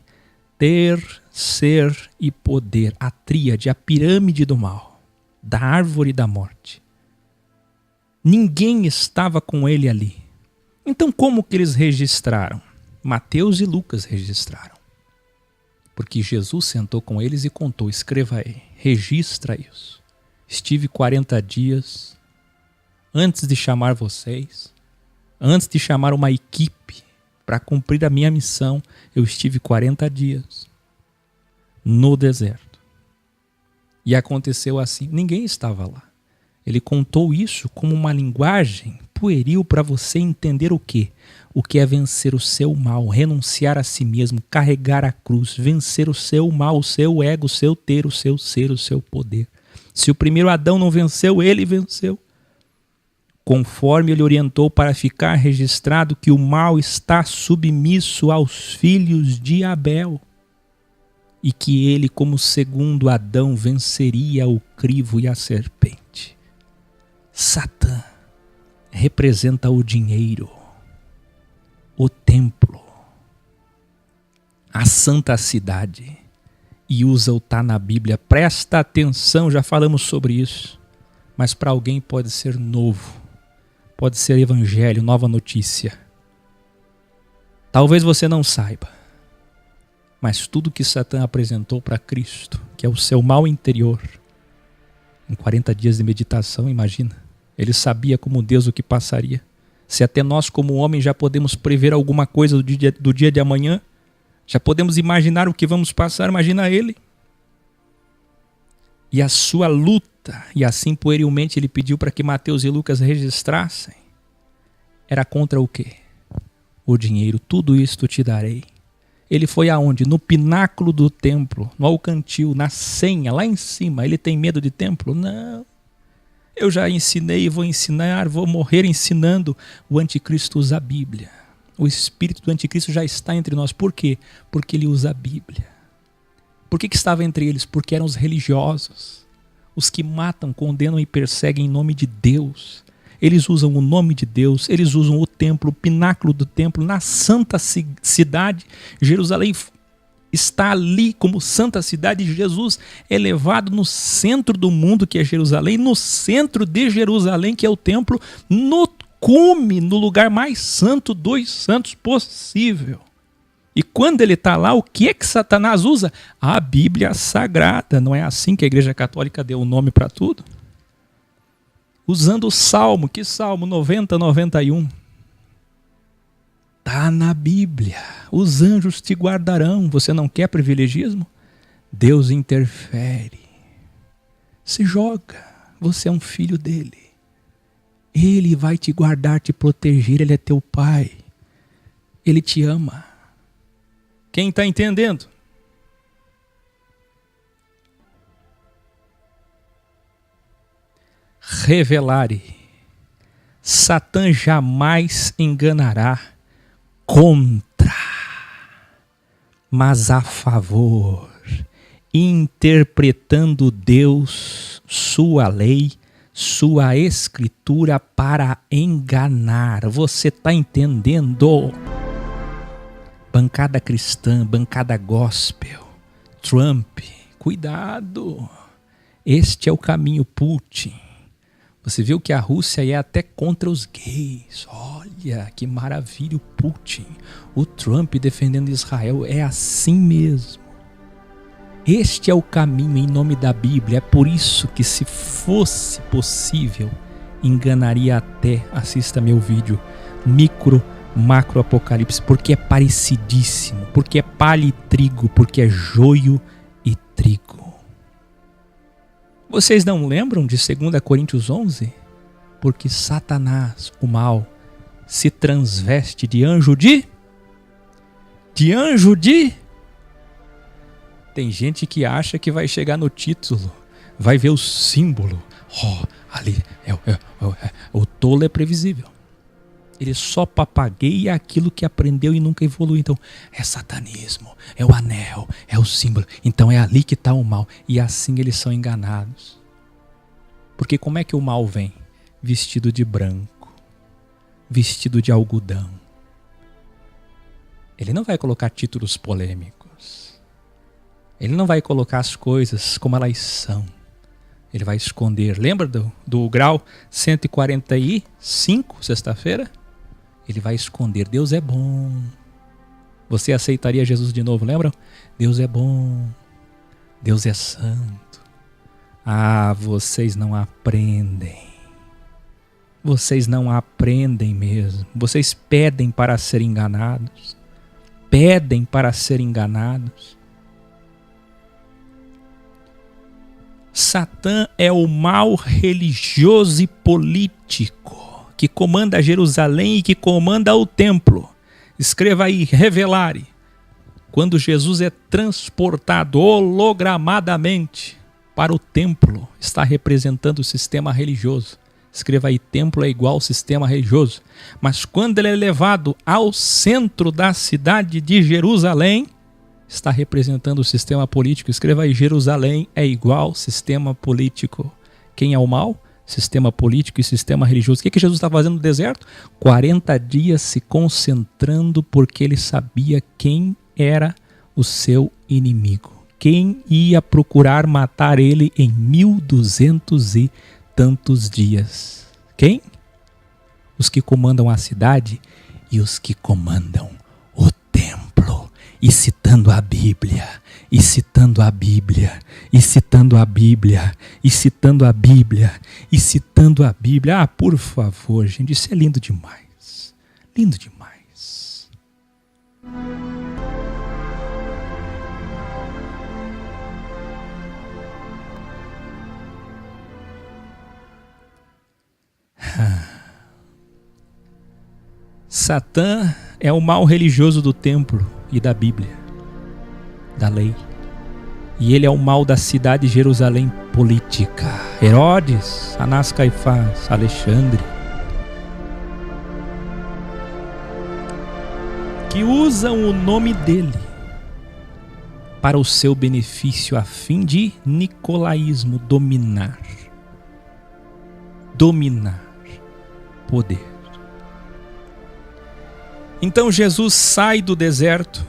Ter, ser e poder. A tríade, a pirâmide do mal. Da árvore da morte. Ninguém estava com ele ali. Então como que eles registraram? Mateus e Lucas registraram. Porque Jesus sentou com eles e contou. Escreva aí. Registra isso. Estive 40 dias antes de chamar vocês. Antes de chamar uma equipe para cumprir a minha missão, eu estive 40 dias no deserto. E aconteceu assim, ninguém estava lá. Ele contou isso como uma linguagem pueril para você entender o quê? O que é vencer o seu mal, renunciar a si mesmo, carregar a cruz, vencer o seu mal, o seu ego, o seu ter, o seu ser, o seu poder. Se o primeiro Adão não venceu, ele venceu. Conforme ele orientou para ficar registrado que o mal está submisso aos filhos de Abel e que ele, como segundo Adão, venceria o crivo e a serpente. Satã representa o dinheiro, o templo, a santa cidade e usa o tá na Bíblia. Presta atenção, já falamos sobre isso, mas para alguém pode ser novo. Pode ser evangelho, nova notícia. Talvez você não saiba, mas tudo que Satã apresentou para Cristo, que é o seu mal interior, Em 40 dias de meditação, imagina. Ele sabia como Deus o que passaria. Se até nós, como homem, já podemos prever alguma coisa do dia de amanhã, já podemos imaginar o que vamos passar, imagina ele. E a sua luta, e assim puerilmente ele pediu para que Mateus e Lucas registrassem, era contra o quê? O dinheiro. Tudo isto te darei. Ele foi aonde? No pináculo do templo, no alcantil, na senha, lá em cima. Ele tem medo de templo? Não. Eu já ensinei e vou ensinar, vou morrer ensinando. O anticristo usa a Bíblia. O espírito do anticristo já está entre nós. Por quê? Porque ele usa a Bíblia. Por que estava entre eles? Porque eram os religiosos. Os que matam, condenam e perseguem em nome de Deus. Eles usam o nome de Deus, eles usam o templo, o pináculo do templo, na santa cidade. Jerusalém está ali como santa cidade. Jesus é levado no centro do mundo, que é Jerusalém, no centro de Jerusalém, que é o templo, no cume, no lugar mais santo dos santos possível. E quando ele está lá, o que é que Satanás usa? A Bíblia Sagrada. Não é assim que a Igreja Católica deu o nome para tudo? Usando o Salmo, que Salmo 90, 91. Está na Bíblia. Os anjos te guardarão. Você não quer privilegismo? Deus interfere. Se joga. Você é um filho dele. Ele vai te guardar, te proteger. Ele é teu pai. Ele te ama. Quem está entendendo? Revelare. Satã jamais enganará contra, mas a favor, interpretando Deus, sua lei, sua escritura para enganar. Você está entendendo? Bancada cristã, bancada gospel, Trump, cuidado. Este é o caminho Putin. Você viu que a Rússia é até contra os gays. Olha, que maravilha o Putin. O Trump defendendo Israel. É assim mesmo. Este é o caminho em nome da Bíblia. É por isso que, se fosse possível, enganaria até, assista meu vídeo, macro apocalipse, porque é parecidíssimo, porque é palha e trigo, porque é joio e trigo. Vocês não lembram de 2 Coríntios 11? Porque Satanás, o mal, se transveste de anjo de... Tem gente que acha que vai chegar no título, vai ver o símbolo. Ali, o tolo é previsível. Ele só papagueia aquilo que aprendeu e nunca evolui. Então, é satanismo, é o anel, é o símbolo. Então é ali que está o mal. E assim eles são enganados. Porque como é que o mal vem? Vestido de branco, vestido de algodão. Ele não vai colocar títulos polêmicos. Ele não vai colocar as coisas como elas são. Ele vai esconder. Lembra do grau 145, sexta-feira? Ele vai esconder. Deus é bom. Você aceitaria Jesus de novo, lembram? Deus é bom. Deus é santo. Ah, vocês não aprendem. Vocês não aprendem mesmo. Vocês pedem para ser enganados. Pedem para ser enganados. Satã é o mal religioso e político que comanda Jerusalém e que comanda o templo. Escreva aí, revelare. Quando Jesus é transportado hologramadamente para o templo, está representando o sistema religioso. Escreva aí, templo é igual ao sistema religioso. Mas quando ele é levado ao centro da cidade de Jerusalém, está representando o sistema político. Escreva aí, Jerusalém é igual ao sistema político. Quem é o mal? Sistema político e sistema religioso. O que Jesus está fazendo no deserto? 40 dias se concentrando, porque ele sabia quem era o seu inimigo. Quem ia procurar matar ele em 1200 e tantos dias. Quem? Os que comandam a cidade e os que comandam o templo. e citando a Bíblia, e citando a Bíblia, e citando a Bíblia, e citando a Bíblia, e citando a Bíblia. Ah, por favor, gente, isso é lindo demais. Lindo demais. Satã é o mal religioso do templo e da Bíblia, da lei. E ele é o mal da cidade de Jerusalém política. Herodes, Anás, Caifás, Alexandre, que usam o nome dele para o seu benefício a fim de nicolaísmo, dominar poder. Então Jesus sai do deserto,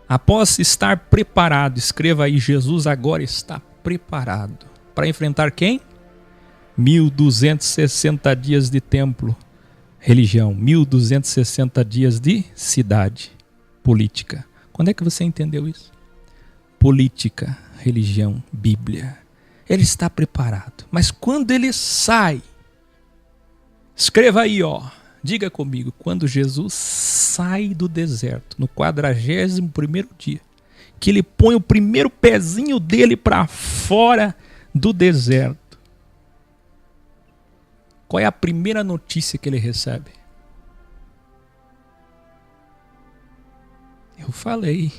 após estar preparado, escreva aí, Jesus agora está preparado para enfrentar quem? 1260 dias de templo, religião, 1260 dias de cidade, política. Quando é que você entendeu isso? Política, religião, Bíblia. Ele está preparado, mas quando ele sai, escreva aí, diga comigo, quando Jesus sai do deserto, no 41º dia, que ele põe o primeiro pezinho dele para fora do deserto, qual é a primeira notícia que ele recebe? Eu falei,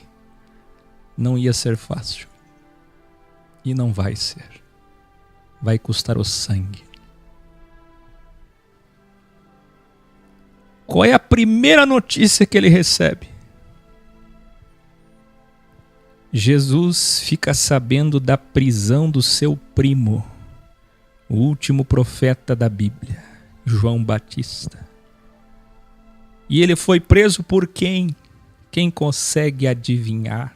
não ia ser fácil. E não vai ser. Vai custar o sangue. Qual é a primeira notícia que ele recebe? Jesus fica sabendo da prisão do seu primo, o último profeta da Bíblia, João Batista. E ele foi preso por quem? Quem consegue adivinhar?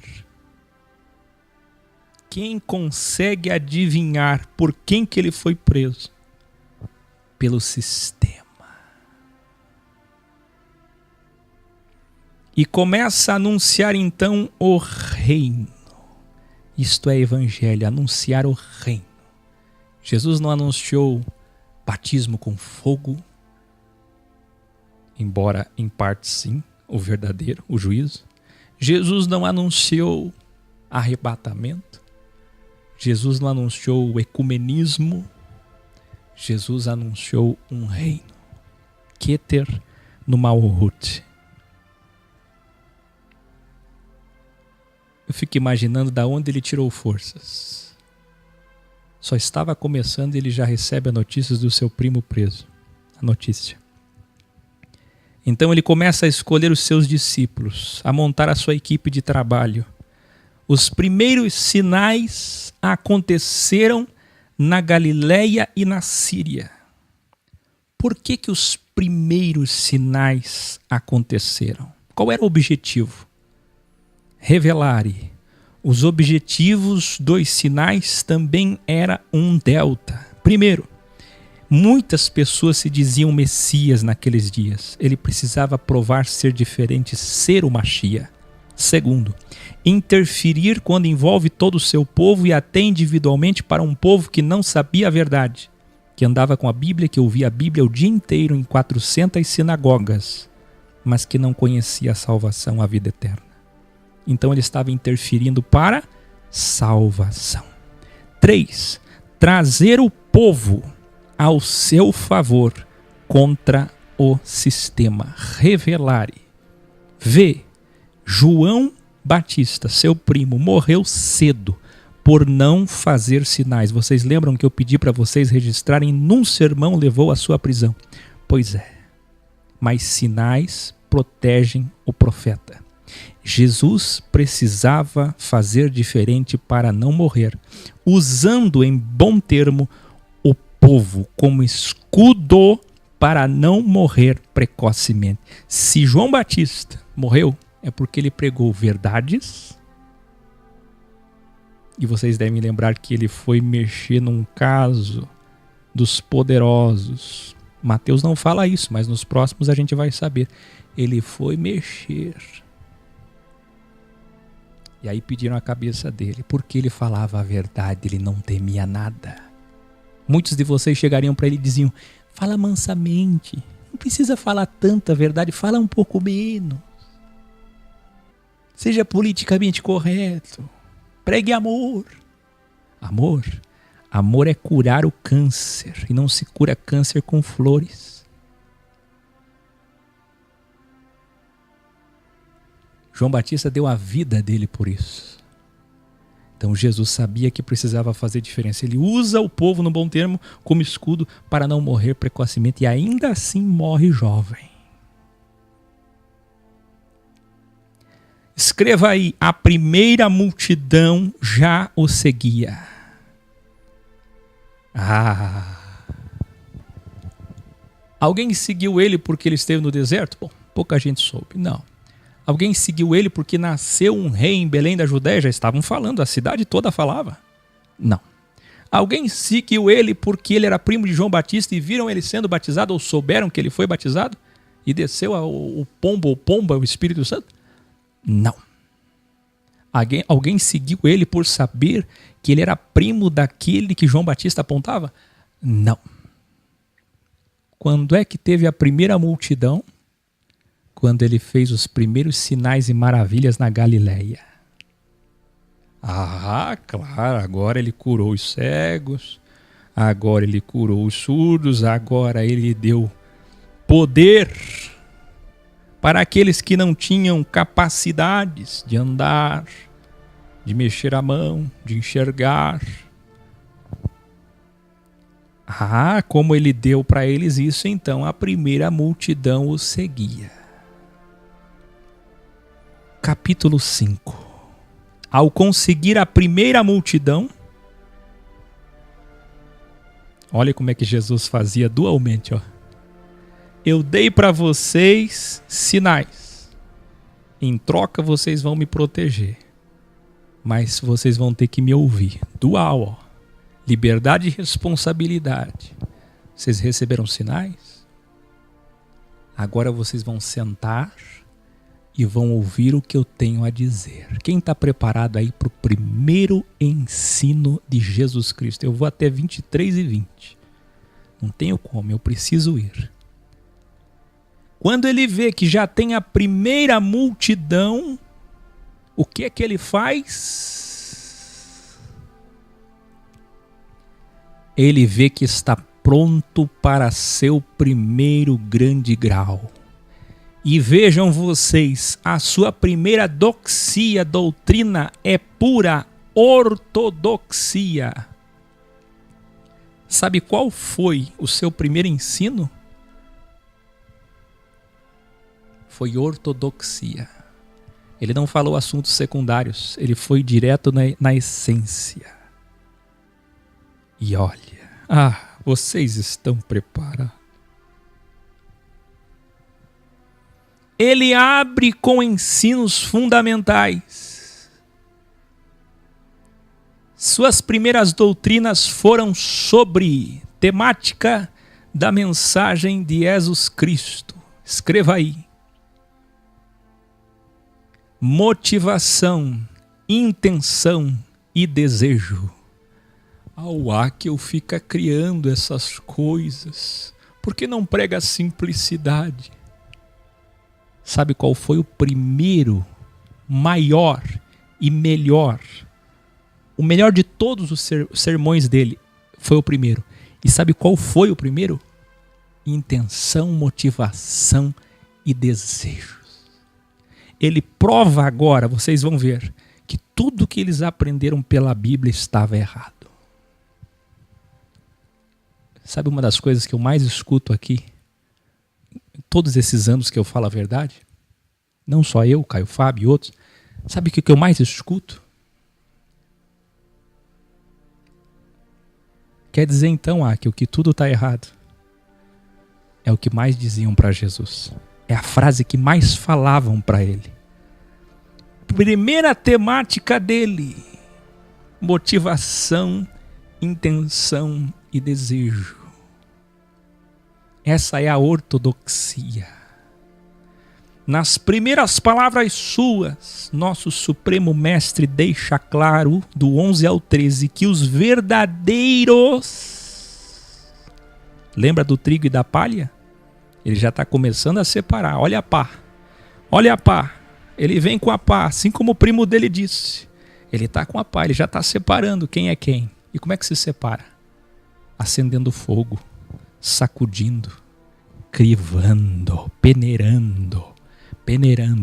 Quem consegue adivinhar por quem que ele foi preso? Pelo sistema. E começa a anunciar então o reino. Isto é evangelho, anunciar o reino. Jesus não anunciou batismo com fogo, embora em parte sim, o verdadeiro, o juízo. Jesus não anunciou arrebatamento. Jesus não anunciou o ecumenismo. Jesus anunciou um reino. Keter no Malhut. Eu fico imaginando da onde ele tirou forças. Só estava começando e ele já recebe a notícia do seu primo preso. A notícia. Então ele começa a escolher os seus discípulos, a montar a sua equipe de trabalho. Os primeiros sinais aconteceram na Galileia e na Síria. Por que que os primeiros sinais aconteceram? Qual era o objetivo? Revelare. Os objetivos dos sinais também era um delta. Primeiro, muitas pessoas se diziam Messias naqueles dias. Ele precisava provar ser diferente, ser o Machia. Segundo, interferir quando envolve todo o seu povo e até individualmente para um povo que não sabia a verdade, que andava com a Bíblia, que ouvia a Bíblia o dia inteiro em 400 sinagogas, mas que não conhecia a salvação, a vida eterna. Então ele estava interferindo para salvação. 3. Trazer o povo ao seu favor contra o sistema. Revelare. V. João Batista, seu primo, morreu cedo por não fazer sinais. Vocês lembram que eu pedi para vocês registrarem num sermão levou à sua prisão? Pois é. Mas sinais protegem o profeta. Jesus precisava fazer diferente para não morrer, usando em bom termo o povo como escudo para não morrer precocemente. Se João Batista morreu, é porque ele pregou verdades. E vocês devem lembrar que ele foi mexer num caso dos poderosos. Mateus não fala isso, mas nos próximos a gente vai saber. ele foi mexer. E aí pediram a cabeça dele, porque ele falava a verdade, ele não temia nada. Muitos de vocês chegariam para ele e diziam: fala mansamente, não precisa falar tanta verdade, fala um pouco menos. Seja politicamente correto, pregue amor. Amor é curar o câncer, e não se cura câncer com flores. João Batista deu a vida dele por isso. Então Jesus sabia que precisava fazer diferença. Ele usa o povo, no bom termo, como escudo para não morrer precocemente, e ainda assim morre jovem. Escreva aí: a primeira multidão já o seguia. Alguém seguiu ele porque ele esteve no deserto? Bom, pouca gente soube. Não. Alguém seguiu ele porque nasceu um rei em Belém da Judéia? Já estavam falando, a cidade toda falava. Não. Alguém seguiu ele porque ele era primo de João Batista e viram ele sendo batizado ou souberam que ele foi batizado? E desceu o pomba, o Espírito Santo? Não. Alguém seguiu ele por saber que ele era primo daquele que João Batista apontava? Não. Quando é que teve a primeira multidão? Quando ele fez os primeiros sinais e maravilhas na Galileia. Claro, agora ele curou os cegos, agora ele curou os surdos, agora ele deu poder para aqueles que não tinham capacidades de andar, de mexer a mão, de enxergar. Como ele deu para eles isso, então a primeira multidão o seguia. Capítulo 5. Ao conseguir a primeira multidão, olha como é que Jesus fazia dualmente, ó. Eu dei para vocês sinais. Em troca vocês vão me proteger. Mas vocês vão ter que me ouvir. Dual, ó. Liberdade e responsabilidade. Vocês receberam sinais? Agora vocês vão sentar e vão ouvir o que eu tenho a dizer. Quem está preparado aí para o primeiro ensino de Jesus Cristo? Eu vou até 23 e 20. Não tenho como, eu preciso ir. Quando ele vê que já tem a primeira multidão, o que é que ele faz? Ele vê que está pronto para seu primeiro grande grau. E vejam vocês, a sua primeira doxia, doutrina, é pura ortodoxia. Sabe qual foi o seu primeiro ensino? Foi ortodoxia. Ele não falou assuntos secundários, ele foi direto na essência. E olha, vocês estão preparados? Ele abre com ensinos fundamentais. Suas primeiras doutrinas foram sobre temática da mensagem de Jesus Cristo. Escreva aí. Motivação, intenção e desejo. Que eu fica criando essas coisas. Por que não prega a simplicidade? Sabe qual foi o primeiro, maior e melhor? O melhor de todos os sermões dele foi o primeiro. E sabe qual foi o primeiro? Intenção, motivação e desejo. Ele prova agora, vocês vão ver, que tudo que eles aprenderam pela Bíblia estava errado. Sabe uma das coisas que eu mais escuto aqui, todos esses anos que eu falo a verdade? Não só eu, Caio Fábio e outros. Sabe o que eu mais escuto? Quer dizer então, que tudo está errado. É o que mais diziam para Jesus. É a frase que mais falavam para ele. Primeira temática dele: motivação, intenção e desejo. Essa é a ortodoxia. nas primeiras palavras suas, nosso Supremo Mestre deixa claro, do 11 ao 13, que os verdadeiros... Lembra do trigo e da palha? Ele já está começando a separar. Olha a pá. Olha a pá. Ele vem com a pá, assim como o primo dele disse. Ele está com a pá, ele já está separando quem é quem. E como é que se separa? Acendendo fogo, sacudindo, crivando, peneirando.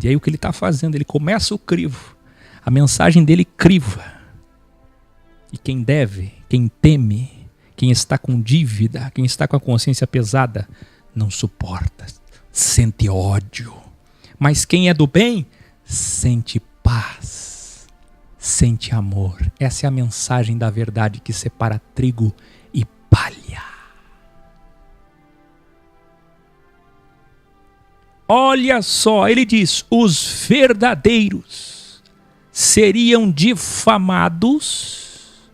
E aí o que ele está fazendo? Ele começa o crivo. A mensagem dele criva. E quem deve, quem teme, quem está com dívida, quem está com a consciência pesada, não suporta, sente ódio. Mas quem é do bem, sente paz, sente amor. Essa é a mensagem da verdade que separa trigo e palha. Olha só, ele diz, os verdadeiros seriam difamados,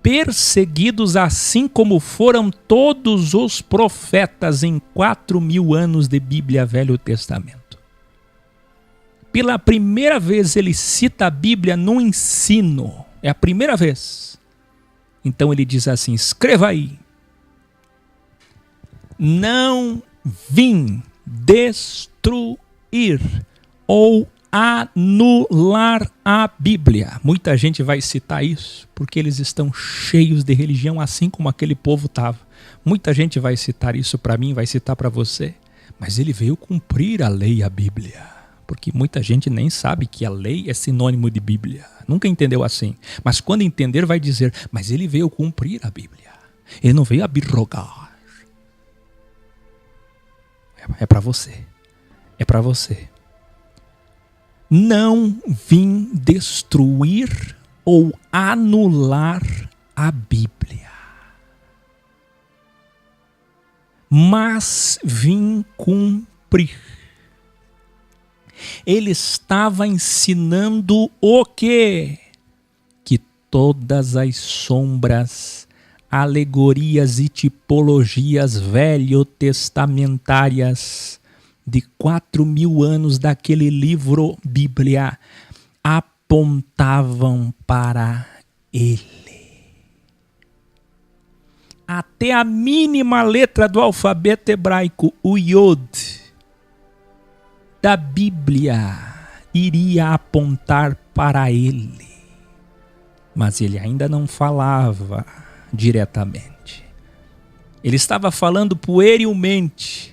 perseguidos, assim como foram todos os profetas em 4.000 anos de Bíblia, Velho Testamento. Pela primeira vez ele cita a Bíblia no ensino, é a primeira vez. Então ele diz assim, escreva aí, não vim destruir ou anular a Bíblia. Muita gente vai citar isso porque eles estão cheios de religião, assim como aquele povo estava. Muita gente vai citar isso para mim, vai citar para você. Mas ele veio cumprir a lei e a Bíblia. Porque muita gente nem sabe que a lei é sinônimo de Bíblia. Nunca entendeu assim. Mas quando entender vai dizer, mas ele veio cumprir a Bíblia. Ele não veio abrogar. É para você. É para você. Não vim destruir ou anular a Bíblia, mas vim cumprir. Ele estava ensinando o quê? Que todas as sombras, alegorias e tipologias velho-testamentárias de 4.000 anos daquele livro Bíblia apontavam para ele. Até a mínima letra do alfabeto hebraico, o Yod, da Bíblia, iria apontar para ele. Mas ele ainda não falava diretamente. Ele estava falando puerilmente,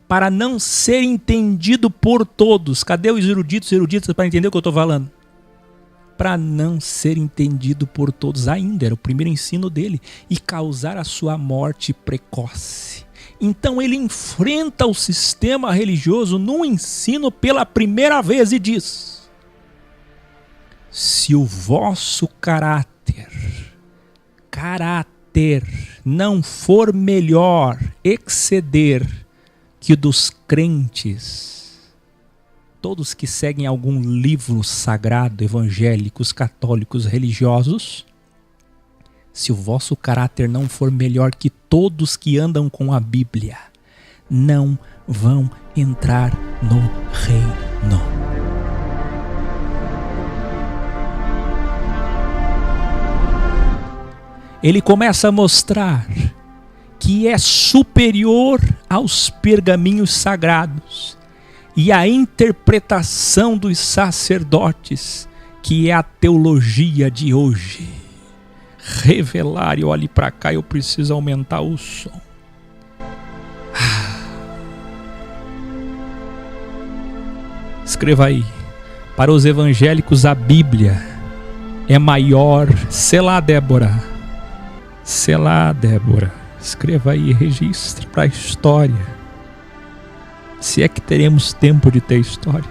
para não ser entendido por todos. Cadê os eruditos para entender o que eu estou falando? Para não ser entendido por todos ainda, era o primeiro ensino dele, e causar a sua morte precoce. Então ele enfrenta o sistema religioso no ensino pela primeira vez e diz: se o vosso caráter não for melhor, exceder que dos crentes, todos que seguem algum livro sagrado, evangélicos, católicos, religiosos, se o vosso caráter não for melhor que todos que andam com a Bíblia, não vão entrar no reino. Ele começa a mostrar que é superior aos pergaminhos sagrados e à interpretação dos sacerdotes, que é a teologia de hoje. Revelar, e olhe para cá, eu preciso aumentar o som. Escreva aí, para os evangélicos a Bíblia é maior. Selá, Débora. Selá, Débora. Escreva aí, registre para a história. Se é que teremos tempo de ter história.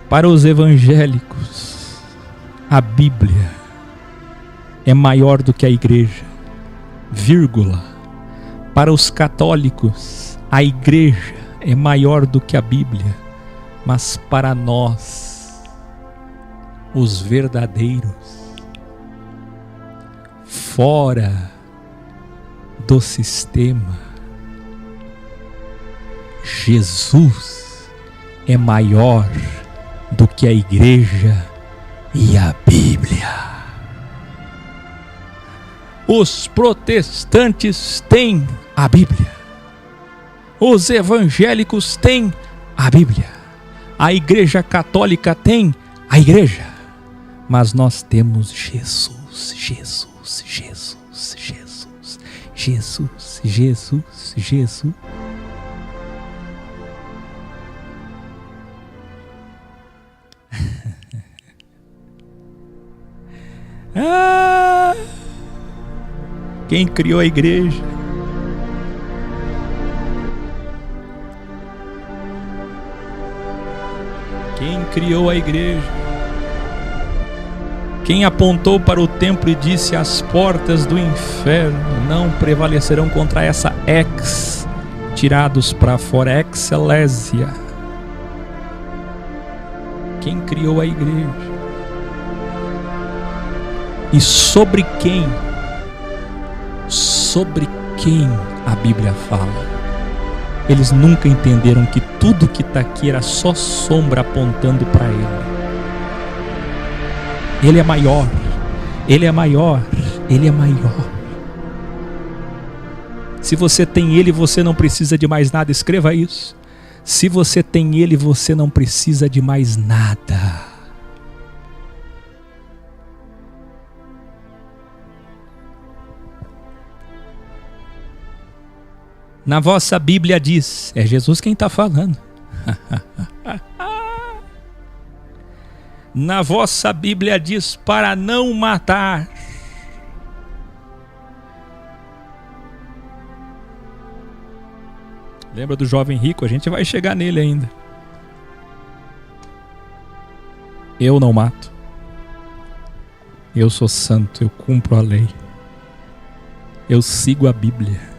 Para os evangélicos, a Bíblia é maior do que a igreja, vírgula. Para os católicos, a igreja é maior do que a Bíblia. Mas para nós, os verdadeiros, fora do sistema, Jesus é maior do que a igreja e a Bíblia. Os protestantes têm a Bíblia. Os evangélicos têm a Bíblia. A igreja católica tem a igreja. Mas nós temos Jesus, Jesus, Jesus, Jesus, Jesus, Jesus, Jesus. Quem criou a igreja? Quem criou a igreja? Quem apontou para o templo e disse: as portas do inferno não prevalecerão contra essa ex, tirados para fora, excelésia? Quem criou a igreja? E sobre quem a Bíblia fala? Eles nunca entenderam que tudo que está aqui era só sombra apontando para Ele. Ele é maior, Ele é maior, Ele é maior. Se você tem Ele, você não precisa de mais nada. Escreva isso. Se você tem Ele, você não precisa de mais nada. Na vossa Bíblia diz, é Jesus quem está falando. Na vossa Bíblia diz para não matar. Lembra do jovem rico? A gente vai chegar nele ainda. Eu não mato. Eu sou santo, eu cumpro a lei. Eu sigo a Bíblia.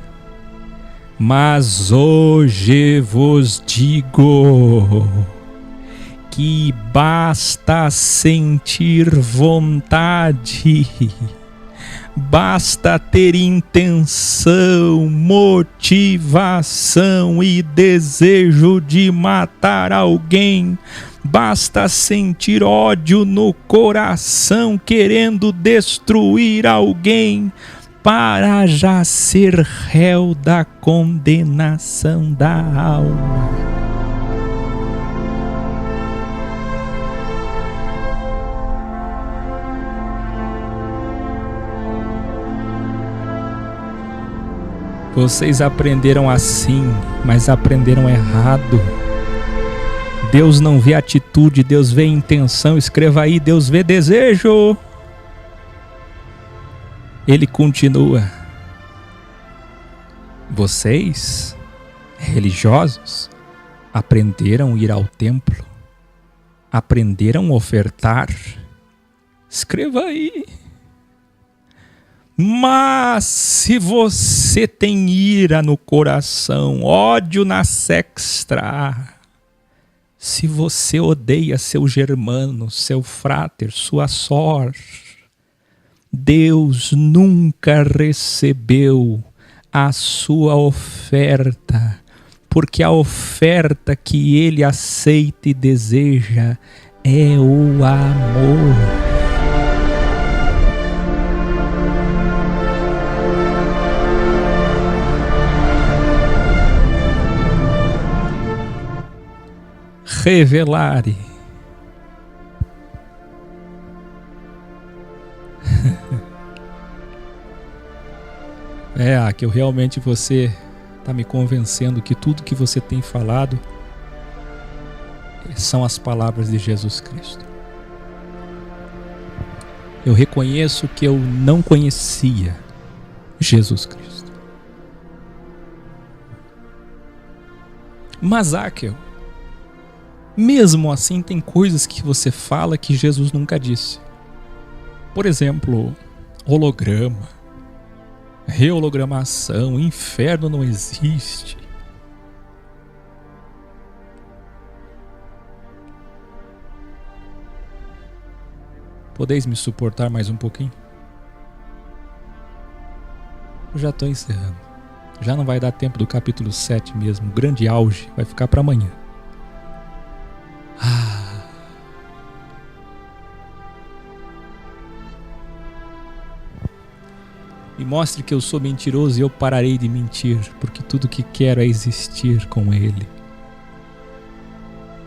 Mas hoje vos digo que basta sentir vontade, basta ter intenção, motivação e desejo de matar alguém, basta sentir ódio no coração, querendo destruir alguém, para já ser réu da condenação da alma. Vocês aprenderam assim, mas aprenderam errado. Deus não vê atitude, Deus vê intenção. Escreva aí, Deus vê desejo. Ele continua. Vocês, religiosos, aprenderam a ir ao templo, aprenderam a ofertar. Escreva aí. Mas se você tem ira no coração, ódio na sexta, se você odeia seu germano, seu fráter, sua sor, Deus nunca recebeu a sua oferta, porque a oferta que Ele aceita e deseja é o amor. Revelare. Que eu realmente você está me convencendo que tudo que você tem falado são as palavras de Jesus Cristo. Eu reconheço que eu não conhecia Jesus Cristo. Mas, Áquel, mesmo assim tem coisas que você fala que Jesus nunca disse. Por exemplo, holograma, rehologramação, inferno não existe. Podeis me suportar mais um pouquinho? Eu já estou encerrando. Já não vai dar tempo do capítulo 7 mesmo. O grande auge vai ficar para amanhã. e mostre que eu sou mentiroso e eu pararei de mentir, porque tudo que quero é existir com Ele.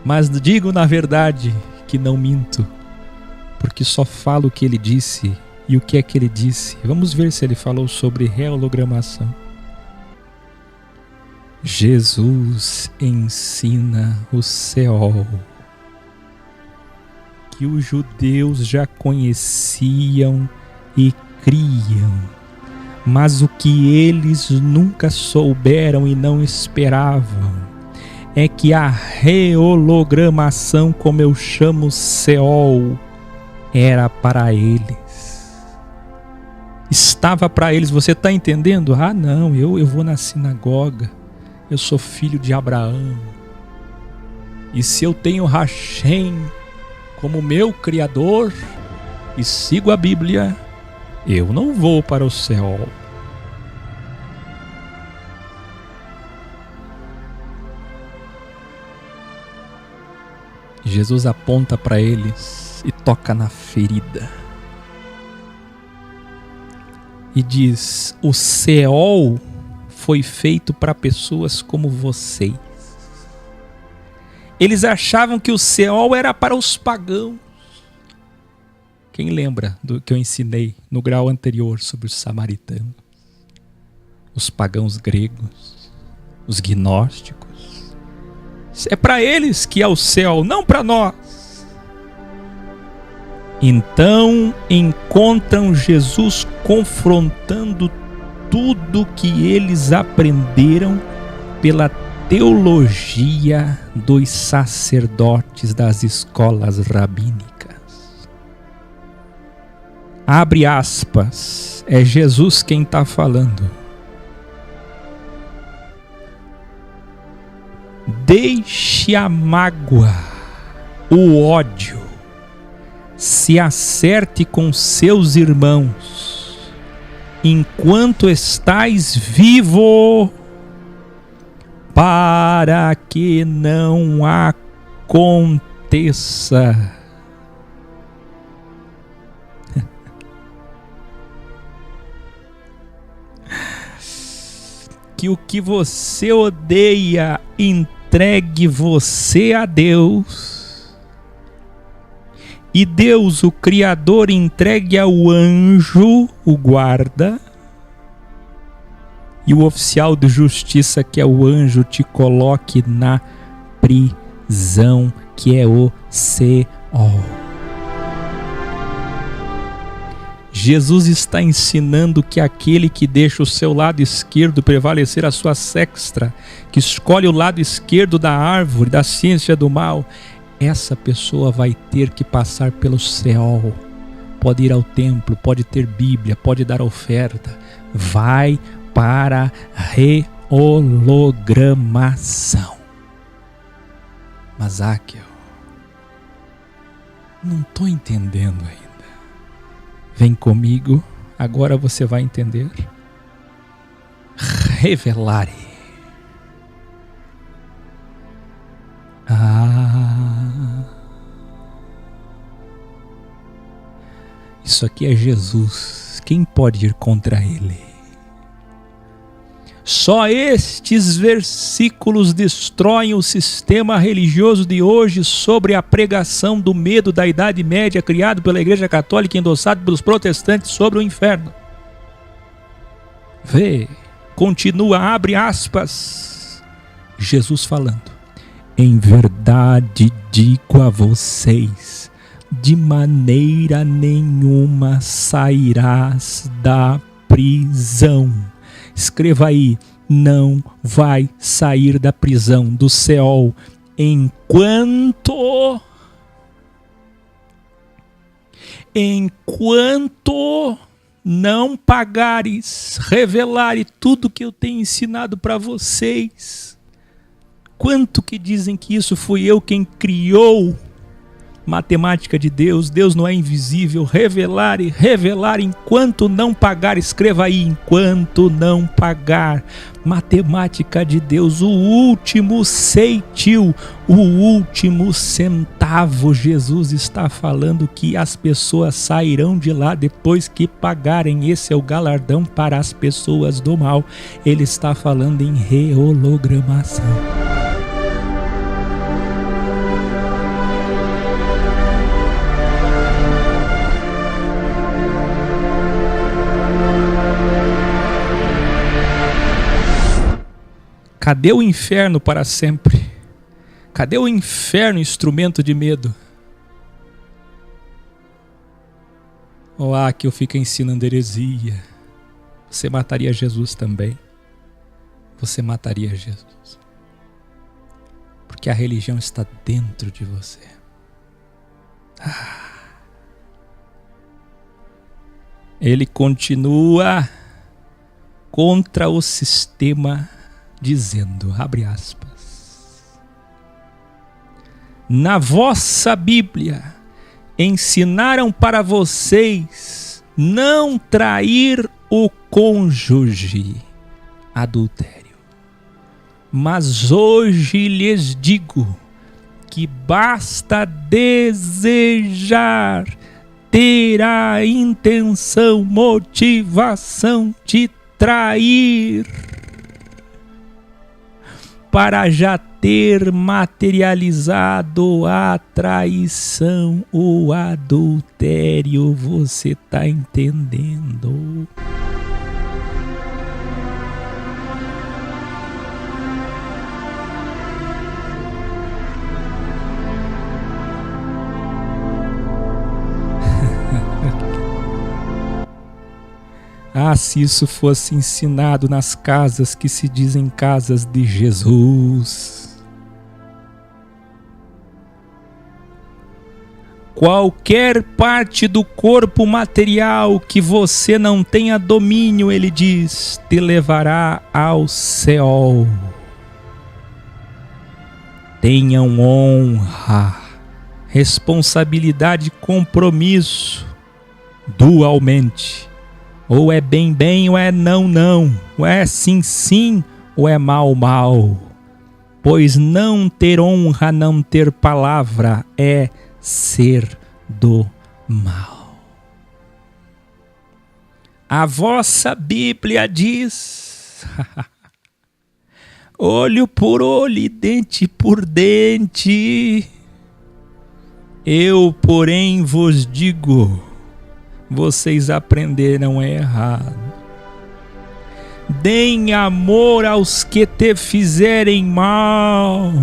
Mas digo na verdade que não minto, porque só falo o que Ele disse. E o que é que Ele disse? Vamos ver se Ele falou sobre reologramação. Jesus ensina o Seol, que os judeus já conheciam e criam, mas o que eles nunca souberam e não esperavam é que a reologramação, como eu chamo Seol, era para eles. Estava para eles. Você está entendendo? Ah, não, eu vou na sinagoga, eu sou filho de Abraão, e se eu tenho Hashem como meu Criador e sigo a Bíblia, eu não vou para o Seol. Jesus aponta para eles e toca na ferida e diz: o Seol foi feito para pessoas como vocês. Eles achavam que o Seol era para os pagãos. Quem lembra do que eu ensinei no grau anterior sobre os samaritanos? Os pagãos gregos, os gnósticos. É para eles que é o Seol, não para nós. Então encontram Jesus confrontando tudo que eles aprenderam pela teologia dos sacerdotes das escolas rabínicas. Abre aspas, é Jesus quem está falando. Deixe a mágoa, o ódio, se acerte com seus irmãos, enquanto estais vivo, para que não aconteça que o que você odeia entregue você a Deus, e Deus, o Criador, entregue ao anjo, o guarda, e o oficial de justiça, que é o anjo, te coloque na prisão, que é o Seol. Jesus está ensinando que aquele que deixa o seu lado esquerdo prevalecer a sua sexta, que escolhe o lado esquerdo da árvore, da ciência do mal, essa pessoa vai ter que passar pelo Seol. Pode ir ao templo, pode ter Bíblia, pode dar oferta, vai para reologramação. Mas Áquel, não estou entendendo ainda. Vem comigo, agora você vai entender. Revelare. Isso aqui é Jesus. Quem pode ir contra ele? Só estes versículos destroem o sistema religioso de hoje sobre a pregação do medo da Idade Média criado pela Igreja Católica e endossado pelos protestantes sobre o inferno. Vê, continua, abre aspas, Jesus falando: em verdade digo a vocês, de maneira nenhuma sairás da prisão. Escreva aí, não vai sair da prisão, do Seol, enquanto não pagares, revelare tudo que eu tenho ensinado para vocês. Quanto que dizem que isso fui eu quem criou, Matemática de Deus, Deus não é invisível. Revelar e revelar enquanto não pagar. Escreva aí, enquanto não pagar. Matemática de Deus, o último ceitil, o último centavo. Jesus está falando que as pessoas sairão de lá depois que pagarem. Esse é o galardão para as pessoas do mal. Ele está falando em rehologramação. Cadê o inferno para sempre? Cadê o inferno, instrumento de medo? Que eu fico ensinando heresia. Você mataria Jesus também. Você mataria Jesus. Porque a religião está dentro de você. Ele continua contra o sistema, dizendo, abre aspas, na vossa Bíblia ensinaram para vocês não trair o cônjuge, adultério. Mas hoje lhes digo que basta desejar, ter a intenção, motivação de trair, para já ter materializado a traição, o adultério. Você está entendendo? Se isso fosse ensinado nas casas que se dizem casas de Jesus. Qualquer parte do corpo material que você não tenha domínio, ele diz, te levará ao Seol. Tenham honra, responsabilidade e compromisso dualmente. Ou é bem, bem, ou é não, não. Ou é sim, sim, ou é mal, mal. Pois não ter honra, não ter palavra, é ser do mal. A vossa Bíblia diz, olho por olho e dente por dente. Eu, porém, vos digo, vocês aprenderam errado. Deem amor aos que te fizerem mal.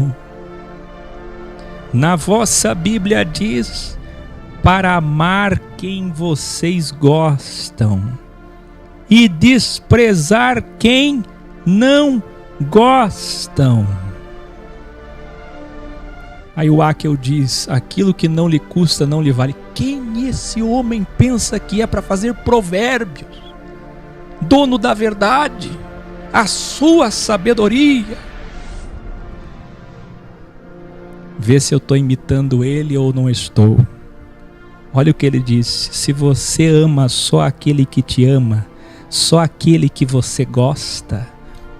Na vossa Bíblia diz, para amar quem vocês gostam e desprezar quem não gostam. Aí o Akel diz, aquilo que não lhe custa não lhe vale. Quem esse homem pensa que é para fazer provérbios? Dono da verdade, a sua sabedoria. Vê se eu estou imitando ele ou não estou. Olha o que ele disse, se você ama só aquele que te ama, só aquele que você gosta,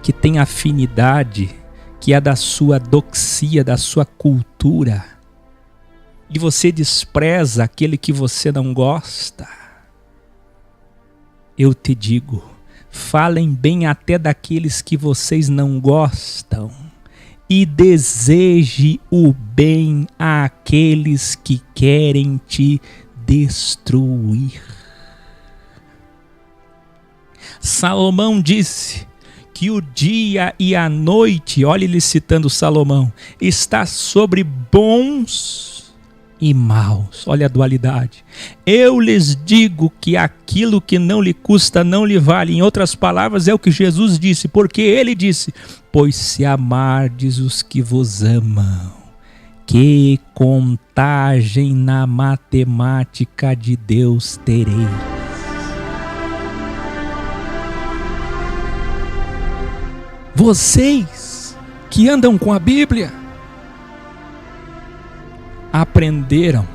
que tem afinidade, que é da sua doxia, da sua cultura, e você despreza aquele que você não gosta, eu te digo, falem bem até daqueles que vocês não gostam, e deseje o bem àqueles que querem te destruir. Salomão disse que o dia e a noite, olha ele citando Salomão, está sobre bons e maus. Olha a dualidade. Eu lhes digo que aquilo que não lhe custa não lhe vale. Em outras palavras, é o que Jesus disse, porque ele disse, pois se amardes os que vos amam, que contagem na matemática de Deus tereis. Vocês que andam com a Bíblia aprenderam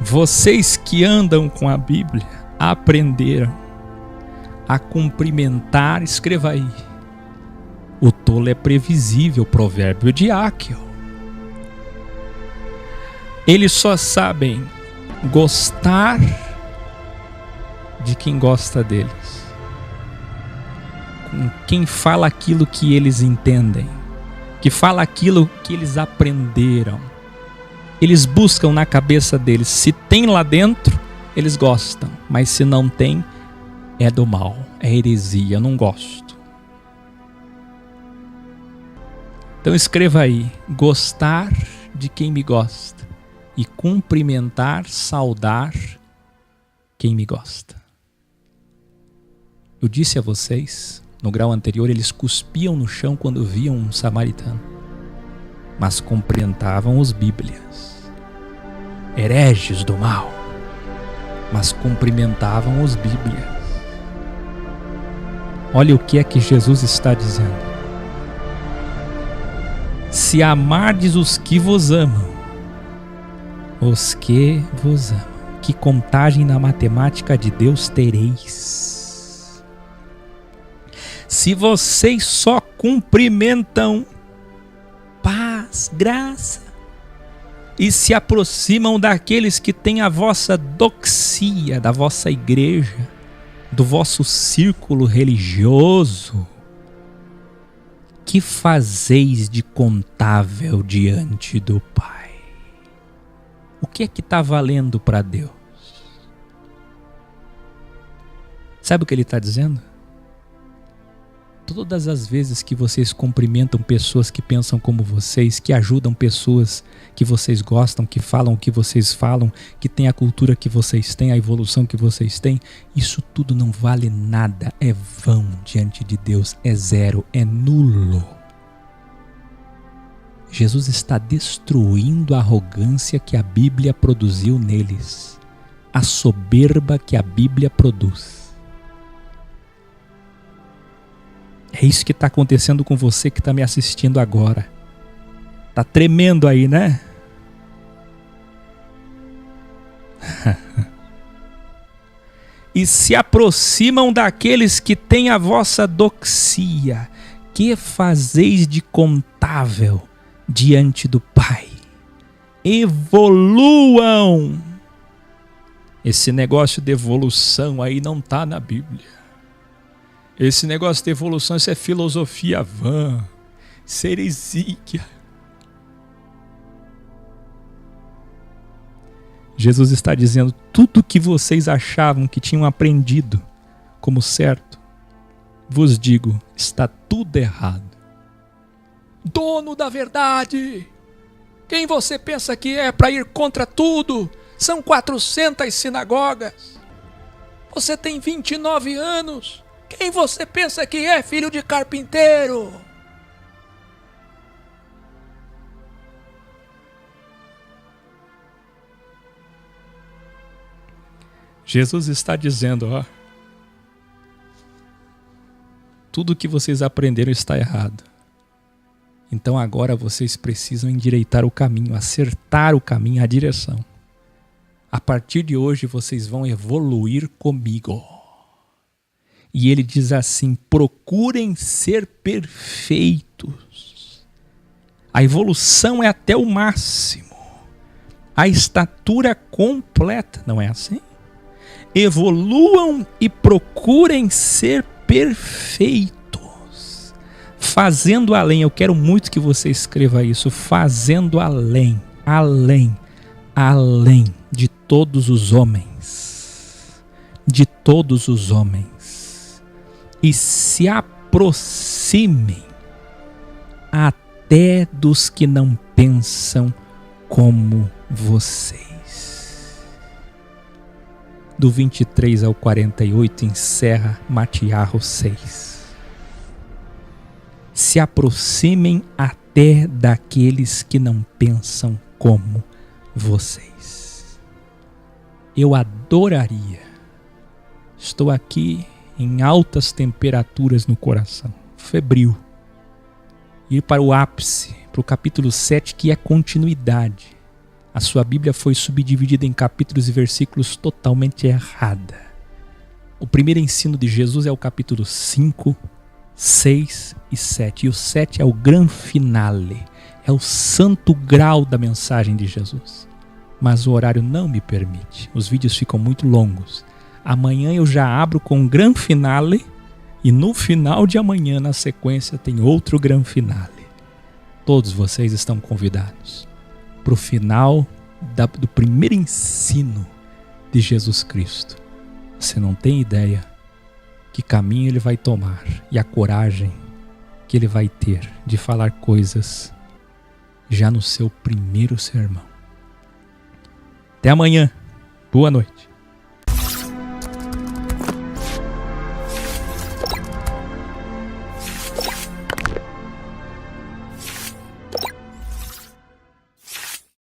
Vocês que andam com a Bíblia aprenderam a cumprimentar, escreva aí. O tolo é previsível, provérbio de Áquil. Eles só sabem gostar de quem gosta deles, com quem fala aquilo que eles entendem, que fala aquilo que eles aprenderam. Eles buscam na cabeça deles, se tem lá dentro, eles gostam, mas se não tem, é do mal, é heresia, eu não gosto. Então escreva aí, gostar de quem me gosta e cumprimentar, saudar quem me gosta. Eu disse a vocês, no grau anterior, eles cuspiam no chão quando viam um samaritano, mas cumprimentavam os bíblias. Hereges do mal, mas cumprimentavam os bíblias. Olha o que é que Jesus está dizendo. Se amardes os que vos amam, que contagem na matemática de Deus tereis? Se vocês só cumprimentam paz, graça, e se aproximam daqueles que têm a vossa doxia, da vossa igreja, do vosso círculo religioso, que fazeis de contável diante do Pai? O que é que está valendo para Deus? Sabe o que ele está dizendo? Todas as vezes que vocês cumprimentam pessoas que pensam como vocês, que ajudam pessoas que vocês gostam, que falam o que vocês falam, que têm a cultura que vocês têm, a evolução que vocês têm, isso tudo não vale nada, é vão diante de Deus, é zero, é nulo. Jesus está destruindo a arrogância que a Bíblia produziu neles, a soberba que a Bíblia produz. É isso que está acontecendo com você que está me assistindo agora. Está tremendo aí, né? E se aproximam daqueles que têm a vossa doxia. Que fazeis de contável diante do Pai? Evoluam. Esse negócio de evolução aí não está na Bíblia. Esse negócio de evolução, isso é filosofia vã, isso é heresia. Jesus está dizendo, tudo que vocês achavam que tinham aprendido como certo, vos digo, está tudo errado. Dono da verdade, quem você pensa que é para ir contra tudo? São 400 sinagogas. Você tem 29 anos. Quem você pensa que é, filho de carpinteiro? Jesus está dizendo, ó, tudo que vocês aprenderam está errado. Então agora vocês precisam endireitar o caminho, acertar o caminho, a direção. A partir de hoje vocês vão evoluir comigo. E ele diz assim, procurem ser perfeitos. A evolução é até o máximo. A estatura completa, não é assim? Evoluam e procurem ser perfeitos. Fazendo além, eu quero muito que você escreva isso, fazendo além, além de todos os homens. De todos os homens. E se aproximem até dos que não pensam como vocês. Do 23 ao 48 encerra Matiarro 6. Se aproximem até daqueles que não pensam como vocês. Eu adoraria. Estou aqui em altas temperaturas no coração, febril. Ir para o ápice, para o capítulo 7, que é continuidade. A sua Bíblia foi subdividida em capítulos e versículos totalmente errada. O primeiro ensino de Jesus é o capítulo 5, 6 e 7. E o 7 é o gran finale, é o santo grau da mensagem de Jesus. Mas o horário não me permite, os vídeos ficam muito longos. Amanhã eu já abro com um gran finale e no final de amanhã, na sequência, tem outro gran finale. Todos vocês estão convidados para o final do primeiro ensino de Jesus Cristo. Você não tem ideia que caminho ele vai tomar e a coragem que ele vai ter de falar coisas já no seu primeiro sermão. Até amanhã. Boa noite.